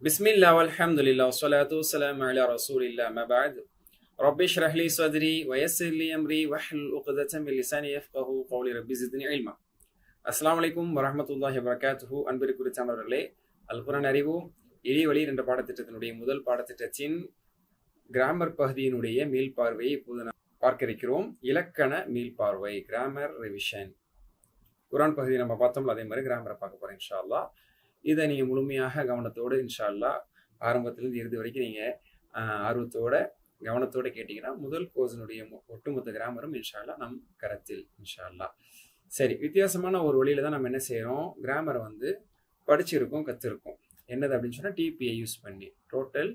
பிஸ்மில்லா வல்ஹம்துலில்லா வஸ்ஸலாத்து வஸ்ஸலாமு அலா ரசூலில்லா அம்மா பஅத். ரப்பி ஷ்ரஹ் லி ஸத்ரி வயஸ்ஸிர் லி அம்ரி வஹ்லுல் உக்தத்தம் மின் லிசானி யஃப்கஹு கௌலி. ரப்பி ஸித்னி இல்மா. அஸ்ஸலாமு அலைக்கும் வரஹ்மத்துல்லாஹி வபரகாத்துஹு. அன்பிற்குரிய சான்றோர்களே, அல் குர்ஆன் அறிவோம் எளிய வழி என்ற பாடத்திட்டத்தினுடைய முதல் பாடத்திட்டத்தின் கிராமர் பகுதியினுடைய மீள்பார்வையை இப்போது நாம் பார்க்க இருக்கிறோம். இலக்கண மீள்பார்வை, கிராமர் ரிவிஷன். குர்ஆன் பகுதியை நம்ம பார்த்தோம்ல, அதே மாதிரி கிராமரை பார்க்க போறோம் இன்ஷா அல்லாஹ். இதை நீங்கள் முழுமையாக கவனத்தோடு இன்ஷா அல்லாஹ் ஆரம்பத்திலிருந்து இறுதி வரைக்கும் நீங்கள் ஆர்வத்தோட கவனத்தோடு கேட்டிங்கன்னா முதல் கோர்ஸினுடைய ஒட்டுமொத்த கிராமரும் இன்ஷா அல்லாஹ் நம் கரத்தில் இன்ஷா அல்லாஹ். சரி, வித்தியாசமான ஒரு வழியில தான் நம்ம என்ன செய்கிறோம், கிராமரை வந்து படிச்சிருக்கோம், கற்றுருக்கோம். என்னது அப்படின்னு சொன்னால் டிபிஐ யூஸ் பண்ணி டோட்டல்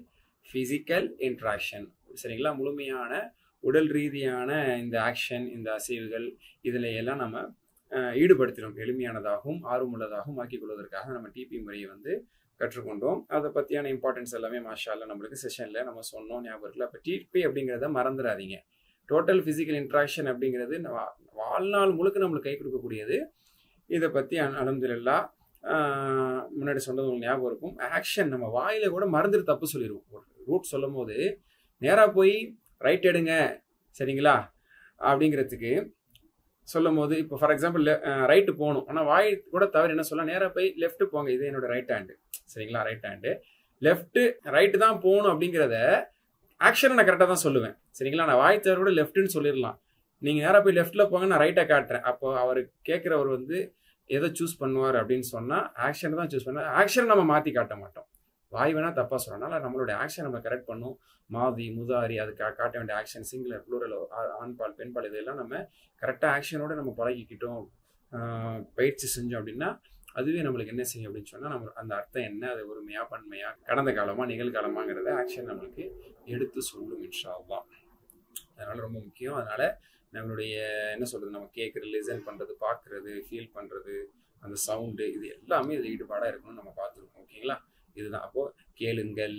ஃபிசிக்கல் இன்ட்ராக்ஷன். சரிங்களா, முழுமையான உடல் ரீதியான இந்த ஆக்ஷன், இந்த அசைவுகள், இதில் எல்லாம் நம்ம ஈடுபடுத்தினோம். எளிமையானதாகவும் ஆர்வமுள்ளதாகவும் ஆக்கிக் கொள்வதற்காக நம்ம டிபி முறையை வந்து கற்றுக்கொண்டோம். அதை பற்றியான இம்பார்ட்டன்ஸ் எல்லாமே மாஷா அல்லாஹ் நம்மளுக்கு செஷனில் நம்ம சொன்னோம், ஞாபகம் இருக்குல்ல. அப்போ டிபி அப்படிங்கிறத மறந்துடாதீங்க. டோட்டல் ஃபிசிக்கல் இன்ட்ராக்ஷன் அப்படிங்கிறது வாழ்நாள் முழுக்க நம்மளுக்கு கை கொடுக்கக்கூடியது. இதை பற்றி அல்ஹம்துலில்லாஹ் முன்னாடி சொன்னது உங்களுக்கு ஞாபகம் இருக்கும். ஆக்ஷன் நம்ம வாயில கூட மறந்துட்டு தப்பு சொல்லிடுவோம். ஒரு ரூட் சொல்லும் போது நேராக போய் ரைட் எடுங்க சரிங்களா அப்படிங்கிறதுக்கு சொல்லும் போது, இப்போ ஃபார் எக்ஸாம்பிள் ரைட்டு போகணும், ஆனால் வாய் கூட தவிர என்ன சொல்ல, நேராக போய் லெஃப்ட் போங்க, இது என்னோட ரைட் ஹேண்டு சரிங்களா, ரைட் ஹேண்டு. லெஃப்ட்டு ரைட்டு தான் போகணும் அப்படிங்கிறத ஆக்ஷனை நான் கரெக்டாக தான் சொல்லுவேன் சரிங்களா. நான் வாய் தவிர கூட லெஃப்ட்டுன்னு சொல்லிடலாம். நீங்கள் நேராக போய் லெஃப்ட்டில் போங்க, நான் ரைட்டை காட்டுறேன். அப்போ அவர் கேட்குறவர் வந்து எதை சூஸ் பண்ணுவார் அப்படின்னு சொன்னால் ஆக்ஷனை தான் சூஸ் பண்ணுவார். ஆக்ஷனை நம்ம மாற்றி காட்ட மாட்டோம். வாய் வேணால் தப்பாக சொல்லனால நம்மளுடைய ஆக்ஷன் நம்ம கரெக்ட் பண்ணும். மாதி முதாரி அது காட்ட வேண்டிய ஆக்ஷன், சிங்குலர் ப்ளூரல், ஆண்பால் பெண்பால், இதெல்லாம் நம்ம கரெக்டாக ஆக்ஷனோடு நம்ம பழகிக்கிட்டோம், பயிற்சி செஞ்சோம் அப்படின்னா அதுவே நம்மளுக்கு என்ன செய்யும் அப்படின்னு சொன்னால் நம்ம அந்த அர்த்தம் என்ன, அது ஒருமையா பன்மையா, கடந்த காலமாக நிகழ்காலமாங்கிறத ஆக்ஷன் நம்மளுக்கு எடுத்து சொல்லும் இன்ஷா அல்லாஹ். அதனால் ரொம்ப முக்கியம். அதனால் நம்மளுடைய என்ன சொல்கிறது, நம்ம கேட்குறது, லிசன் பண்ணுறது, பார்க்குறது, ஃபீல் பண்ணுறது, அந்த சவுண்டு, இது எல்லாமே இதில் ஈடுபாடாக இருக்கணும்னு நம்ம பார்த்துருக்கோம். ஓகேங்களா, இதுதான். அப்போது கேளுங்கள்,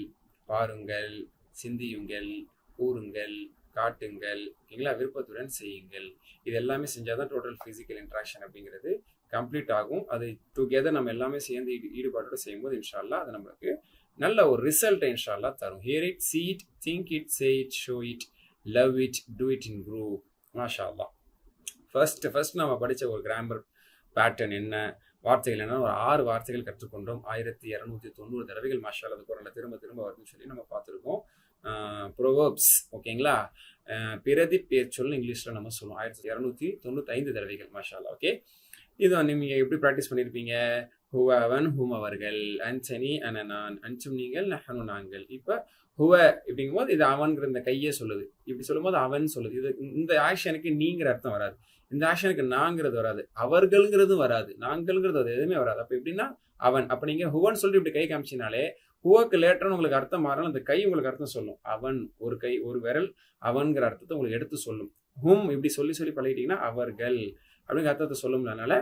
பாருங்கள், சிந்தியுங்கள், கூறுங்கள், காட்டுங்கள், ஓகேங்களா, விருப்பத்துடன் செய்யுங்கள். இது எல்லாமே செஞ்சால் தான் டோட்டல் ஃபிசிக்கல் இன்ட்ராக்ஷன் அப்படிங்கிறது கம்ப்ளீட் ஆகும். அது டுகெதர் நம்ம எல்லாமே சேர்ந்து ஈடுபாட்டோட செய்யும்போது இன்ஷா அல்லாஹ் அது நம்மளுக்கு நல்ல ஒரு ரிசல்ட்டை இன்ஷா அல்லாஹ் தரும். Here it, see it, think it, say it, show it, love it, do it in group. Masha Allah. First நம்ம படித்த ஒரு கிராமர் பேட்டர்ன் என்ன, வார்த்தைகள் என்ன, ஒரு 6 வார்த்தைகள் கற்றுக்கொண்டோம். 1290 தடவைகள் மாஷா அல்லாஹ் குர்ஆன்ல திரும்ப திரும்ப வருதுன்னு சொல்லி நம்ம பார்த்துருக்கோம். ப்ரோவர்ப்ஸ், ஓகேங்களா, பிரதி பேர்ச்சொல் இங்கிலீஷில் நம்ம சொல்லுவோம். 1295 தடவைகள் மாஷா அல்லாஹ். ஓகே, இது நீங்கள் எப்படி ப்ராக்டிஸ் பண்ணியிருப்பீங்க? ஹுவ அவன், ஹும் அவர்கள், அன்சனி அன நான், அன்சும் நீங்கள், நஹனு நாங்கள். இப்போ ஹுவ இப்படிங்கும்போது இது அவன்கிற இந்த கையே சொல்லுது, இப்படி சொல்லும்போது அவன் சொல்லுது. இது இந்த ஆக்ஷனுக்கு நீங்கிற அர்த்தம் வராது, இந்த ஆக்ஷனுக்கு நாங்கிறது வராது, அவர்கள்ங்கிறதும் வராது, நாங்கள்ங்கிறது அது எதுவுமே வராது. அப்போ எப்படின்னா அவன். அப்போ நீங்கள் ஹுவன் சொல்லிட்டு இப்படி கை காமிச்சினாலே ஹுவக்கு லேட்டர்னு உங்களுக்கு அர்த்தம் மாறணும், அந்த கை உங்களுக்கு அர்த்தம் சொல்லும். அவன், ஒரு கை, ஒரு விரல், அவன்கிற அர்த்தத்தை உங்களுக்கு எடுத்து சொல்லும். ஹும் இப்படி சொல்லி சொல்லி பழகிட்டீங்கன்னா அவர்கள் அப்படிங்கிற அர்த்தத்தை சொல்லும்ல. அதனால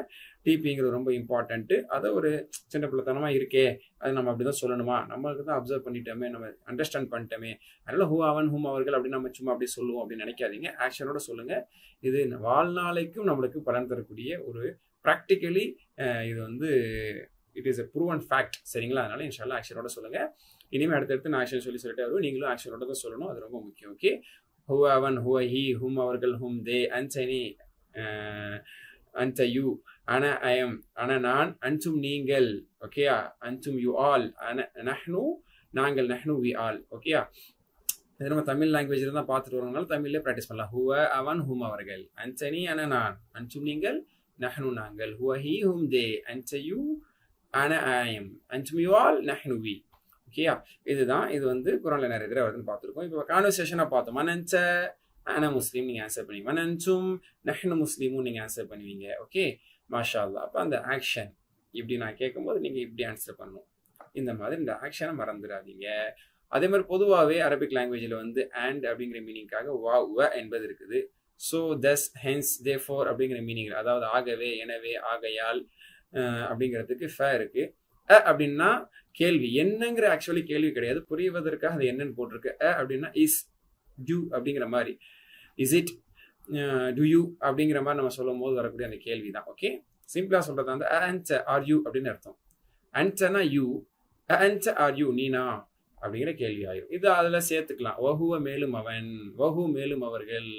டிபிங்கிறது ரொம்ப இம்பார்ட்டன்ட்டு. அதை ஒரு சின்ன பிள்ளைத்தனமாக இருக்கே, அது நம்ம அப்படி தான் சொல்லணுமா, நம்மளுக்கு தான் அப்சர்வ் பண்ணிட்டோமே, நம்ம அண்டர்ஸ்டாண்ட் பண்ணிட்டோமே, அதனால ஹூ அவன், ஹூம் அவர்கள் அப்படின்னு நம்ம சும்மா அப்படி சொல்லுவோம் அப்படின்னு நினைக்காதீங்க. ஆக்ஷனோட சொல்லுங்கள். இது வாழ்நாளைக்கும் நம்மளுக்கு பலன் தரக்கூடிய ஒரு ப்ராக்டிக்கலி இது வந்து it is a proven fact சரிங்களா. அதனால இன்ஷால்லா ஆக்ஷனோட சொல்லுங்கள். இனிமேல் அடுத்தடுத்து நான் ஆக்ஷன் சொல்லிட்டே வருவோம், நீங்களும் ஆக்ஷனோட தான் சொல்லணும், அது ரொம்ப முக்கியம். ஓகே, ஹூ அவன், ஹூ ஹி, ஹூம் அவர்கள், ஹூம் தே, அன்சனி அன்ட யூ, அன ஐஎம், அன நான், அன்சும் நீங்கள், ஓகேயா, அன்சும் யூ ஆல், அன நஹ்னு நாங்கள், நஹ்னு வி ஆல். ஓகேயா, இது நம்ம தமிழ் லாங்குவேஜில் தான் பார்த்துட்டு வரதுனால தமிழ்லேயே ப்ராக்டிஸ் பண்ணலாம். ஹுவ அவன், ஹூம் அவர்கள், அன்சனி அன நான், அன்சும் நீங்கள், நஹ்னு நாங்கள், ஹுவ ஹி, ஹூம் தே, அன்ச யூ, அன ஐஎம், அன்சும் யூ ஆல், நஹ்னு வி. ஓகேயா, இதுதான். இது வந்து குர்ஆன்ல நிறைய தடவை வருதுன்னு பார்த்துருக்கோம். இப்போ கான்வர்சேஷனாக பார்த்தோம். அனன்ச அன முஸ்லீம் நீங்கள் ஆன்சர் பண்ணுவீங்க, மனன்சும் நஹ்னு முஸ்லீமும் நீங்கள் ஆன்சர் பண்ணுவீங்க. ஓகே, மாஷா அல்லாஹ். அப்போ அந்த ஆக்ஷன் இப்படி நான் கேட்கும்போது நீங்கள் இப்படி ஆன்சர் பண்ணணும். இந்த மாதிரி இந்த ஆக்ஷனை மறந்துடாதீங்க. அதே மாதிரி பொதுவாகவே அரபிக் லாங்குவேஜில் வந்து அண்ட் அப்படிங்கிற மீனிங்காக வா உவ என்பது இருக்குது. ஸோ தஸ், ஹென்ஸ், தேர்ஃபோர் அப்படிங்கிற மீனிங், அதாவது ஆகவே, எனவே, ஆகையால் அப்படிங்கிறதுக்கு ஃப இருக்குது. அப்படின்னா கேள்வி, என்னங்கிற ஆக்சுவலி கேள்வி கிடையாது, புரிவதற்காக அது என்னன்னு போட்டிருக்கு. அப்படின்னா இஸ், டு அப்படிங்கிற மாதிரி, இஸ் இட், டு யூ அப்படிங்கிற மாதிரி நம்ம சொல்லும் போது வரக்கூடிய அந்த கேள்வி தான். ஓகே, சிம்பிளாக சொல்கிறது வந்து ஆன்சர், ஆர் யூ அப்படின்னு அர்த்தம். ஆன்சர்னா யூ, அன்ட ஆர் யூ நீனா அப்படிங்கிற கேள்வி ஆயிரும். இது அதுல சேர்த்துக்கலாம். வஹுவ மேலும் அவன், வஹு மேலும் அவர்கள்,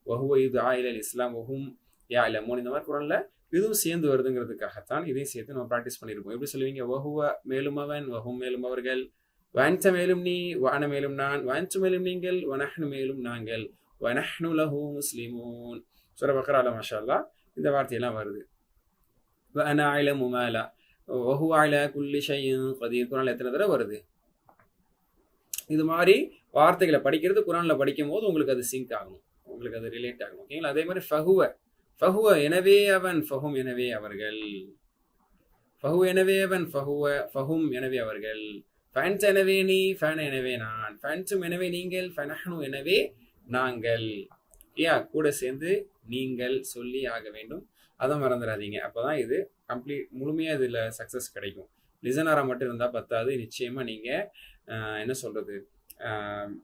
வஹுவ இது ஆயிலல் இஸ்லாம் வஹும் யாலமூன், இந்த மாதிரி குரான்ல இதுவும் சேர்ந்து வருதுங்கிறதுக்காகத்தான் இதையும் சேர்த்து நம்ம ப்ராக்டிஸ் பண்ணியிருப்போம். எப்படி சொல்லுவீங்க? வஹுவ மேலும் அவன், வஹும் மேலும் அவர்கள், வஅன்த மேலும் நீ, வஅன மேலும் நான், வஅன்தும் மேலும் நீங்கள், வநஹ்னு மேலும் நாங்கள், வநஹ்னு லஹு முஸ்லிமூன். சூரா பக்ரால மாஷா அல்லாஹ் இந்த வார்த்தையெல்லாம் வருது. வஅன அஅலமு மா லா வஹுவ அலா குல்லி ஷைஇன் கதீர் குரான்ல எத்தனை தடவை வருது? இது மாதிரி வார்த்தைகளை படிக்கிறது குரான்ல படிக்கும் போது உங்களுக்கு அது சிங்க் ஆகணும், உங்களுக்கு அது ரிலேட் ஆகணும். ஓகேங்களா? அதே மாதிரி ஃபஹுவ, ஃபஹுவ எனவே அவன், ஃபஹும் எனவே அவர்கள், ஃபஹு எனவே அவன், ஃபஹுவ ஃபஹும் எனவே அவர்கள், ஃபஅன்த எனவே நீ, ஃபஅன எனவே நான், ஃபஅன்தும் எனவே நீங்கள், ஃபநஹ்னு எனவே நாங்கள். கூட சேர்ந்து நீங்கள் சொல்லி ஆக வேண்டும். அதை மறந்துடாதீங்க. அப்போதான் இது கம்ப்ளீட் முழுமையாக இதில் சக்ஸஸ் கிடைக்கும். லிசனராக மட்டும் இருந்தால் பத்தாது. நிச்சயமாக நீங்கள் என்ன சொல்கிறது,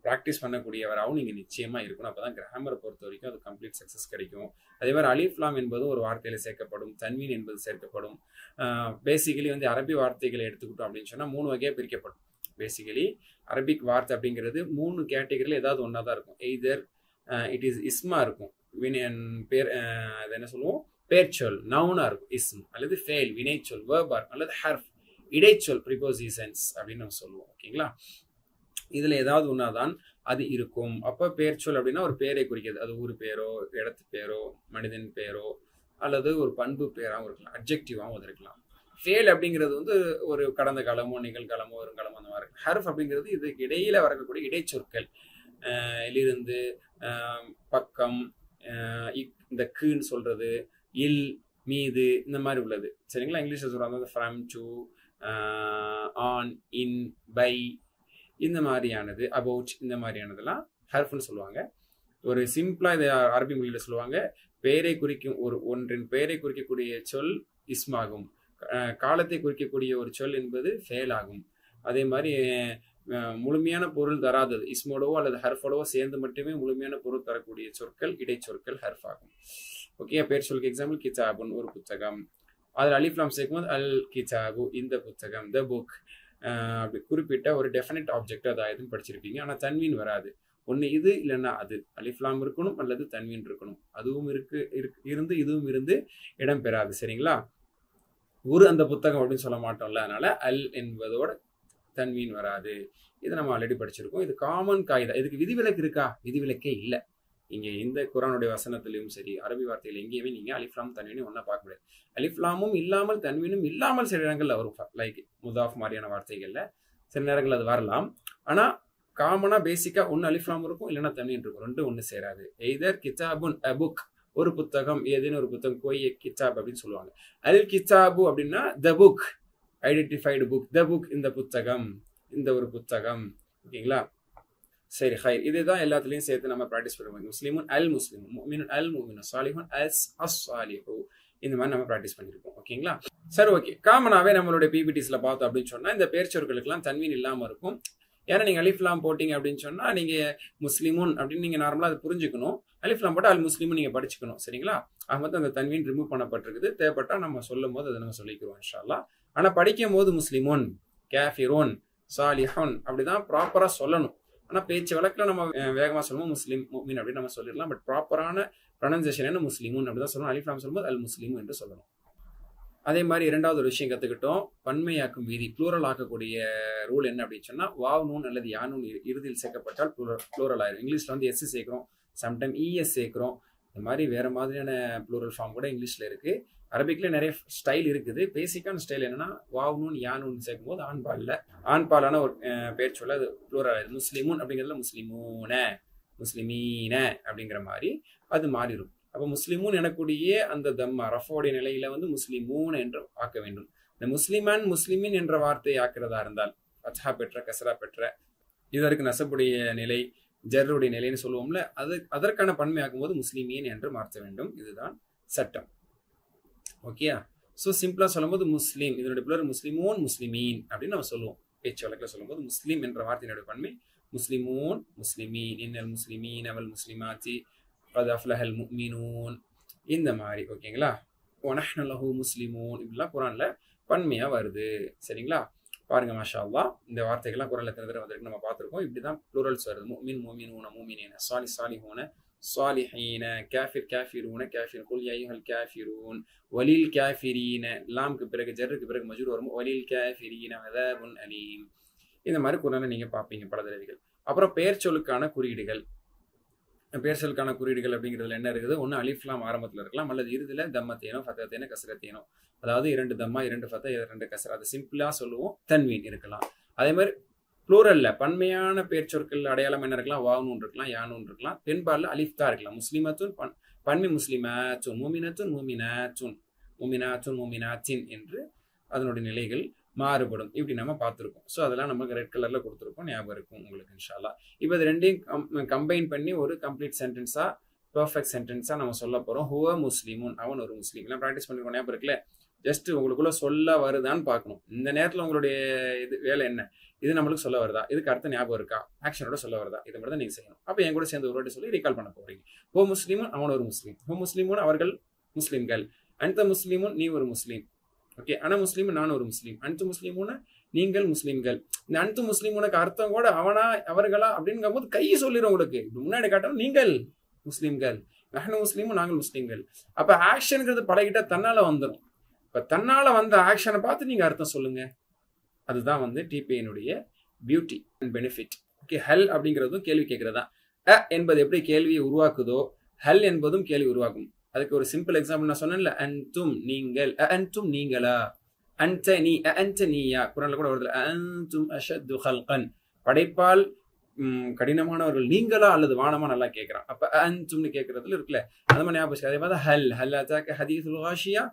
ப்ராக்டிஸ் பண்ணக்கூடியவராகவும் நீங்கள் நிச்சயமாக இருக்கணும். அப்போ தான் கிராமரை பொறுத்த வரைக்கும் அது கம்ப்ளீட் சக்ஸஸ் கிடைக்கும். அதே மாதிரி அலிஃப்லாம் என்பதும் ஒரு வார்த்தையில் சேர்க்கப்படும், தன்வீன் என்பது சேர்க்கப்படும். பேசிக்கலி வந்து அரபி வார்த்தைகளை எடுத்துக்கிட்டோம் அப்படின்னு சொன்னால் 3 வகையாக பிரிக்கப்படும். பேசிக்கலி அரபிக் வார்த்தை அப்படிங்கிறது 3 கேட்டகரியில் ஏதாவது ஒன்றா தான் இருக்கும். எய்தர் இட் இஸ் இஸ்மா இருக்கும், பேர் அது என்ன சொல்லுவோம், பேர்ச்சொல் நவுனா இருக்கும் இஸ்ம், அல்லது ஃபேல் வினைச்சொல் வேர்பா இருக்கும், அல்லது ஹர்ஃப் இடைச்சொல் ப்ரிபோசிஷன்ஸ் அப்படின்னு நம்ம சொல்லுவோம். ஓகேங்களா? இதுல ஏதாவது ஒன்னாதான் அது இருக்கும். அப்ப பேர்ச்சொல் அப்படின்னா ஒரு பேரை குறிக்கிறது. அது ஊர் பேரோ, இடத்து பேரோ, மனிதன் பேரோ, அல்லது ஒரு பண்பு பேராகவும் இருக்கலாம், அப்ஜெக்டிவாகவும் இருக்கலாம். ஃபேல் அப்படிங்கிறது வந்து ஒரு கடந்த காலமோ, நிகழ்காலமோ, வருங்காலமோ அந்த மாதிரி இருக்கும். ஹர்ஃப் அப்படிங்கிறது இதுக்கு இடையில வரக்கூடிய இடைச்சொற்கள், இலிருந்து, பக்கம், இந்த கீன்னு சொல்றது, இல், மீது, இந்த மாதிரி உள்ளது. சரிங்களா? இங்கிலீஷில் சொல்றாங்க from, to, on, in, by, இந்த மாதிரியானது, அபவுட், இந்த மாதிரியானதெல்லாம் ஹர்ஃப்னு சொல்லுவாங்க. ஒரு சிம்பிளா இதை அரபி மொழியில சொல்லுவாங்க, பெயரை குறிக்கும் ஒன்றின் பெயரை குறிக்கக்கூடிய சொல் இஸ்மாகும், காலத்தை குறிக்கக்கூடிய ஒரு சொல் என்பது ஃபேல் ஆகும். அதே மாதிரி முழுமையான பொருள் தராதது இஸ்மோடவோ அல்லது ஹர்ஃபோடவோ சேர்ந்து மட்டுமே முழுமையான பொருள் தரக்கூடிய சொற்கள் இடைச்சொற்கள் ஹர்ஃப் ஆகும். ஓகே, பேர் சொல்லுக்கு எக்ஸாம்பிள் கிதாபுன், ஒரு புத்தகம். அதில் அலிஃப்லாம் சேர்க்கும்போது அல் கிதாபு, இந்த புத்தகம், த புக். அப்படி குறிப்பிட்ட ஒரு டெஃபினட் ஆப்ஜெக்ட் அது ஆயுதம் படிச்சிருப்பீங்க. ஆனால் தன்வீன் வராது. ஒன்று இது இல்லைன்னா அது, அலிஃப்லாம் இருக்கணும் அல்லது தன்வீன் இருக்கணும். அதுவும் இருந்து இதுவும் இருந்து இடம் பெறாது. சரிங்களா? ஒரு அந்த புத்தகம் அப்படின்னு சொல்ல மாட்டோம்ல, அதனால அல் என்பதோட தன்வீன் வராது. இதை நம்ம ஆல்ரெடி படிச்சிருக்கோம். இது காமன் காயிதா. இதுக்கு விதிவிலக்கு இருக்கா? விதிவிலக்கே இல்லை. இங்கே இந்த குரானுடைய வசனத்திலையும் சரி, அரபி வார்த்தையில் எங்கேயுமே நீங்கள் அலிஃப்லாம் தன்வீனும் ஒன்றா பார்க்க முடியாது. அலிஃப்லாமும் இல்லாமல் தன்வீனும் இல்லாமல் சில இடங்கள்ல வரும். லைக் முதாஃப் மாதிரியான வார்த்தைகளில் சில நேரங்கள் அது வரலாம். ஆனால் காமனாக பேசிக்காக ஒன்று அலிஃப்லாம் இருக்கும், இல்லைன்னா தன்வீன் இருக்கும். ரெண்டும் ஒன்று சேராது. எய்தர் கிதாபுன் அ புக், ஒரு புத்தகம், ஏதேனும் ஒரு புத்தகம், கோய் கிதாப் அப்படின்னு சொல்லுவாங்க. அல் கிதாபு அப்படின்னா the book, identified book, the book, இந்த புத்தகம், இந்த ஒரு புத்தகம். ஓகேங்களா? சரி, ஹைர். இதுதான் எல்லாத்துலேயும் சேர்த்து நம்ம ப்ராக்டிஸ் பண்ணுவோம். முஸ்லிமுன் அல் முஸ்லிம், முஃமினுன் அல் முஃமினு, சாலிஹுன் அஸ் சாலிஹு, இந்த மாதிரி நம்ம ப்ராக்டிஸ் பண்ணியிருப்போம். ஓகேங்களா? சரி, ஓகே. காமனாகவே நம்மளுடைய பிபிடிஸ்ல பார்த்தோம் அப்படின்னு சொன்னால் இந்த பேர்ச்சொற்களுக்கெல்லாம் தன்வீன் இல்லாமல் இருக்கும். ஏன்னா நீங்கள் அலிஃப்லாம் போட்டிங்க அப்படின்னு சொன்னால் நீங்கள் முஸ்லிமுன் அப்படின்னு நீங்கள் நார்மலாக அதை புரிஞ்சுக்கணும். அலிஃப்லாம் போட்டால் அல் முஸ்லிமும் நீங்கள் படிச்சுக்கணும். சரிங்களா? ஆக மொத்தம் அந்த தன்வீன் ரிமூவ் பண்ணப்பட்டிருக்குது. தேவைப்பட்டால் நம்ம சொல்லும் போது அதை நம்ம சொல்லிக்கிறோம் இன்ஷா அல்லாஹ். ஆனால் படிக்கும் போது முஸ்லிமுன், கேஃபிரோன், சாலிஹுன் அப்படிதான் ப்ராப்பராக சொல்லணும். ஆனால் பேச்சு வழக்கில் நம்ம வேகமாக சொல்லுவோம் முஸ்லீம் முஃமின் அப்படின்னு நம்ம சொல்லிடலாம். பட் ப்ராப்பரான ப்ரொனன்சியேஷன் என்ன? முஸ்லிமுன் அப்படி தான் சொல்லணும். அலிஃப்லாம் சொல்லும்போது அல் முஸ்லிமு என்று சொல்லணும். அதே மாதிரி இரண்டாவது ஒரு விஷயம் கற்றுக்கிட்டோம், பன்மையாக்கும் விதி, ப்ளூரல் ஆக்கக்கூடிய ரூல் என்ன அப்படின்னு சொன்னால், வாவ் நூன் அல்லது யா நூன் இறுதியில் சேர்க்கப்பட்டால் ப்ளூரல் ஆயிரும். இங்கிலீஷில் வந்து எஸ் சேர்க்குறோம், சம்டைம் இஎஸ் சேர்க்குறோம். இந்த மாதிரி வேறு மாதிரியான ப்ளூரல் ஃபார்ம் கூட இங்கிலீஷில் இருக்குது. அரபிக்கில் நிறைய ஸ்டைல் இருக்குது. பேசிக்கான ஸ்டைல் என்னன்னா, வாவ் நூன் யா நூன் சேர்க்கும் போது ஆண்பாலான ஒரு பேர் சொல்ல அது ப்ளூரல் ஆயிடுது. முஸ்லிமுன் அப்படிங்கிறதுல முஸ்லிமூன, முஸ்லிமீன அப்படிங்கிற மாதிரி அது மாறிடும். அப்போ முஸ்லிமுன் எனக்கூடிய அந்த தம்மா ரஃபோடைய நிலையில வந்து முஸ்லிமூன் என்று ஆக்க வேண்டும். இந்த முஸ்லிமன் முஸ்லிமின் என்ற வார்த்தையை ஆக்கிறதா இருந்தால் ஃபத்ஹா பெற்ற, கஸ்ரா பெற்ற, இதற்கு நசபுடைய நிலை, ஜர்ருடைய நிலைன்னு சொல்லுவோம்ல, அதற்கான பன்மையாக்கும் போது முஸ்லிமீன் என்று மாற்ற வேண்டும். இதுதான் சட்டம். ஓகேயா? ஸோ சிம்பிளா சொல்லும்போது முஸ்லீம், இதனுடைய பிள்ளர் முஸ்லிமூன் முஸ்லிமீன் அப்படின்னு நம்ம சொல்லுவோம். பேச்சு வழக்கில் சொல்லும்போது முஸ்லீம் என்ற வார்த்தையினுடைய பன்மை முஸ்லிமூன் முஸ்லிமீன், இன்னல் முஸ்லிமீன் அவல் முஸ்லிமாத்தி கத் அஃப்லஹல் முஃமினூன், இந்த மாதிரி. ஓகேங்களா? வநஹ்னு லஹு முஸ்லிமூன், இப்படிலாம் குரான்ல பன்மையா வருது. சரிங்களா? பாருங்க மாஷா அல்லாஹ், இந்த வார்த்தைகள்லாம் குர்ஆன்ல எத்தனை தடவை வந்திருக்கு நம்ம பார்த்துருக்கோம். இப்படிதான் ப்ளூரல்ஸ் வருது. முஃமின் முஃமினூன முஃமினீன, சாலிஹ் சாலிஹூன சாலிஹீன, காஃபிர் காஃபிரூன காஃபிர், குல் யா அய்யுஹல் காஃபிரூன், வலில் காஃபிரீன, லாம்க்கு பிறகு ஜர்ருக்கு பிறகு மஜ்ரூர் வரும், வலில் காஃபிரீன அஸாபுன் அலீம். இந்த மாதிரி குர்ஆன்ல நீங்க பார்ப்பீங்க பல தடவைகள். அப்புறம் பெயர் சொல்லுக்கான குறியீடுகள். பெயர் சொல்லுக்கான குறியீடுகள் அப்படிங்கிறதுல என்ன இருக்குது? ஒன்று அலிஃப்லாம் ஆரம்பத்தில் இருக்கலாம், அல்லது இறுதியில் தம்மத்தேனோ ஃபத்தத்தேனோ கஸ்ரத்தேனோ, அதாவது 2 தம்மா 2 ஃபத்தா 2 கஸ்ரா, அது சிம்பிளாக சொல்லுவோம். தன்வீன் இருக்கலாம். அதே மாதிரி ப்ளூரல்ல பன்மையான பெயர் சொற்கள் அடையாளம் என்ன இருக்கலாம்? வானூன் இருக்கலாம், யானூன் இருக்கலாம். பெண்பாலில் அலிஃப் தான் இருக்கலாம். முஸ்லிமத்துன் பன்மை முஸ்லிமாத்துன், மூமினத்துன் மூமினாத்துன், மூமினாத்துன் மூமினாத்தின் என்று அதனுடைய நிலைகள் மாறுபடும். இப்படி நம்ம பார்த்துருக்கோம். ஸோ அதெல்லாம் நமக்கு ரெட் கலரில் கொடுத்துருக்கோம், ஞாபகம் இருக்கும் உங்களுக்கு இன்ஷா அல்லாஹ். இப்போ இது ரெண்டையும் கம்பைன் பண்ணி ஒரு கம்ப்ளீட் சென்டென்ஸாக, பர்ஃபெக்ட் சென்டென்ஸாக நம்ம சொல்ல போகிறோம். ஹுவ முஸ்லிமுன், அவன் ஒரு முஸ்லீம். எல்லாம் ப்ராக்டிஸ் பண்ணிருக்கோம், ஞாபகம் இருக்குல்ல? ஜஸ்ட் உங்களுக்குள்ள சொல்ல வருதான்னு பார்க்கணும். இந்த நேரத்தில் உங்களுடைய இது வேலை என்ன? இது நம்மளுக்கு சொல்ல வருதா? இதுக்கு அர்த்தம் ஞாபகம் இருக்கா? ஆக்ஷனோட சொல்ல வருதா? இதை மட்டும் தான் நீங்கள் செய்யணும். அப்போ என் கூட சேர்ந்து ஒரு வாட்டி சொல்லி ரீகால் பண்ண போகிறீங்க. ஹோ முஸ்லீமுன், அவன் ஒரு முஸ்லீம். ஹோ முஸ்லீமுன், அவர்கள் முஸ்லீம்கள். அந்த முஸ்லீமுன், நீ ஒரு முஸ்லீம். ஓகே, ஆனா முஸ்லீம், நான் ஒரு முஸ்லீம். அன்து முஸ்லீமுன, நீங்கள் முஸ்லீம்கள். இந்த அன்து முஸ்லீமுனக்கு அர்த்தம் கூட அவனா அவர்களா அப்படிங்கும் போது கை சொல்லிடும் உங்களுக்கு. முன்னாடி காட்டணும், நீங்கள் முஸ்லீம்கள், நஹ்னு முஸ்லீமும், நாங்கள் முஸ்லீம்கள். அப்ப ஆக்ஷனுங்கிறது பழகிட்டா தன்னால வந்துடும். இப்ப தன்னால வந்த ஆக்ஷனை பார்த்து நீங்க அர்த்தம் சொல்லுங்க. அதுதான் டிபிஐனுடைய பியூட்டி அண்ட் பெனிஃபிட். ஓகே, ஹல் அப்படிங்கிறதும் கேள்வி கேட்கறதா. அ என்பது எப்படி கேள்வியை உருவாக்குதோ, ஹல் என்பதும் கேள்வி உருவாக்கும். அதுக்கு ஒரு சிம்பிள் எக்ஸாம்பிள் நான் சொன்னேன்ல, அன்தும் நீங்கள், அன்தும் நீங்களா, அன்த நீ, அன்த நீயா. குர்ஆன்ல கூட வருது, அன்தும் அஷத்து ஹல்கன், படைப்பால் கடினமானவர்கள் நீங்களா அல்லது வானமா, நல்லா கேட்கறான். அப்ப அன்தும்னு கேட்கறதுல இருக்குல்ல, அது மாதிரி ஞாபகம். அதே மாதிரி ஹல், ஹல் அதாக்க ஹதீஸுல் காஷியா,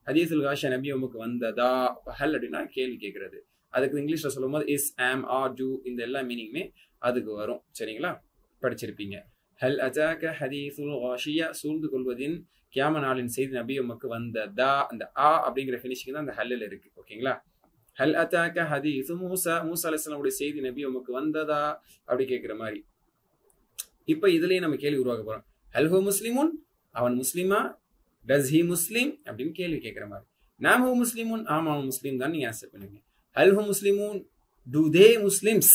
ஹதீஸுல் காஷியா நபி உமக்கு வந்ததா. ஹல் அப்படின்னா கேள்வி கேட்கறது. அதுக்கு இங்கிலீஷ்ல சொல்லும் போது இஸ், ஆம், ஆர், டு, இந்த எல்லா மீனிங்குமே அதுக்கு வரும். சரிங்களா? படிச்சிருப்பீங்க. ஹல் அஜாக ஹதீஸுல் காஷியா, சூழ்ந்து கொள்வதின் கியாம நாளின் செய்தி நபி உமக்கு வந்ததா. அந்த ஆ அப்படிங்கிற ஃபினிஷிங் தான் அந்த ஹல்லில் இருக்கு. ஓகேங்களா? ஹல் அஜாக ஹதீஸு மூசா, மூசா அலைஹிஸ்ஸலாமுடைய செய்தி நபி உமக்கு வந்ததா அப்படி கேட்கிற மாதிரி. இப்ப இதுலயே நம்ம கேள்வி உருவாக்க போறோம். ஹல் ஹு முஸ்லிமுன், அவன் முஸ்லிமா? டஸ் ஹி முஸ்லிம் அப்படின்னு கேள்வி கேட்கிற மாதிரி. நாம் ஹு முஸ்லிமுன், ஆமா அவன் முஸ்லீம் தான் நீங்க ஆன்சர் பண்ணுவீங்க. ஹல் ஹு முஸ்லிமுன், do they Muslims,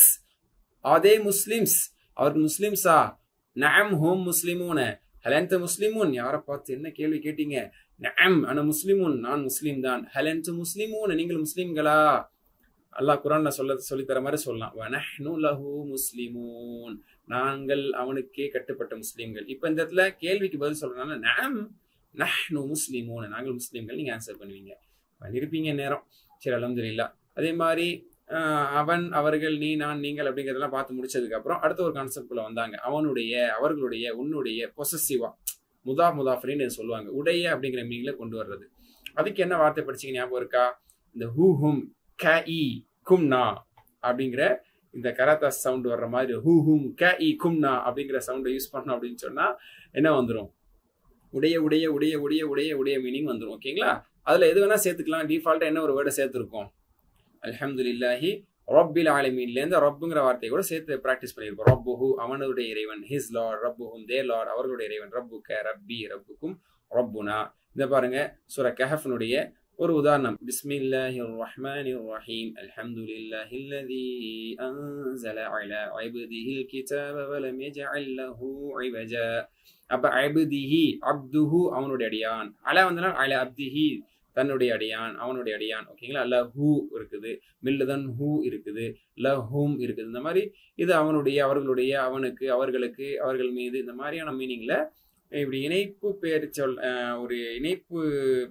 are they Muslims, அவர்கள் முஸ்லிம்ஸா? நஅம் ஹும் முஸ்லிமூன, ஹல் அன்த முஸ்லிமுன், யாரை பார்த்து என்ன கேள்வி கேட்டீங்க? நஅம் அன முஸ்லிமுன், நான் முஸ்லீம் தான். ஹல் அன்து முஸ்லிமூன, நீங்கள் முஸ்லிம்களா? அல்லாஹ் குர்ஆன்ல சொல்லி தர மாதிரி சொல்லலாம். வ நஹ்னு லஹு முஸ்லிமூன், நாங்கள் அவனுக்கே கட்டுப்பட்ட முஸ்லிம்கள். இப்போ இந்த இடத்துல கேள்விக்கு பதில் சொல்றதுனால நஅம் நஹ்னு முஸ்லிமூன, நாங்கள் முஸ்லிம்கள் நீங்க ஆன்சர் பண்ணுவீங்க. பண்ணிருப்பீங்க நேரம். சரி, அல்ஹம்துலில்லாஹ். அதே மாதிரி அவன், அவர்கள், நீ, நான், நீங்கள் அப்படிங்கிறதெல்லாம் பார்த்து முடிச்சதுக்கு அப்புறம் அடுத்த ஒரு கான்செப்ட்ல வந்தாங்க. அவனுடைய, அவர்களுடைய, உன்னுடைய, பொசசிவா, முதாஃப்னு சொல்லுவாங்க. உடைய அப்படிங்கிற மீனிங்ல கொண்டு வர்றது. அதுக்கு என்ன வார்த்தை படிச்சீங்க ஞாபகம் இருக்கா? இந்த ஹூ ஹும் க இ கும்னா அப்படிங்கிற இந்த கராத்தா சவுண்ட் வர்ற மாதிரி ஹூ ஹும் க இ கும்னா அப்படிங்கிற சவுண்டை யூஸ் பண்ணோம் அப்படின்னு சொன்னா என்ன வந்துடும்? உடைய உடைய உடைய உடைய உடைய உடைய மீனிங் வந்துடும். ஓகேங்களா? அதுல எது வேணா சேர்த்துக்கலாம். டிஃபால்ட்டா என்ன ஒரு வேர்டை சேர்த்துருக்கோம்? அல்ஹம்துலில்லாஹி ரப்பில் ஆலமீன்லேருந்து ரப்புங்கிற வார்த்தையை கூட சேர்த்து ப்ராக்டிஸ் பண்ணியிருப்போம். ரப்புஹு, அவனுடைய இறைவன். His Lord. ரப்புஹும், தே லார்ட், அவர்களுடைய இறைவன். ரப்புக, ரப்பி, ரப்புக்கும், ரப்புனா. இந்த பாருங்க, சூரா கஹஃப்னுடைய ஒரு உதாரணம். பிஸ்மில்லாஹிர் ரஹ்மானிர் ரஹீம், அல்ஹம்துலில்லாஹில்லதீ அன்ஸல அலா இப்திஹில் கிதாப வலம் யஜஅல் லஹு இவஜா. அப்ப அப்திஹி, அப்துஹு, அவனுடைய அடியான். அலா வந்தனால் அலா அப்திஹி, தன்னுடைய அடியான், அவனுடைய அடியான். ஓகேங்களா? லஹு இருக்குது, மில்லுதன் ஹூ இருக்குது, லஹும் இருக்குது. இந்த மாதிரி இது அவனுடைய, அவர்களுடைய, அவனுக்கு, அவர்களுக்கு, அவர்கள் மீது, இந்த மாதிரியான மீனிங்ல இப்படி இணைப்பு பெயர் சொல், ஒரு இணைப்பு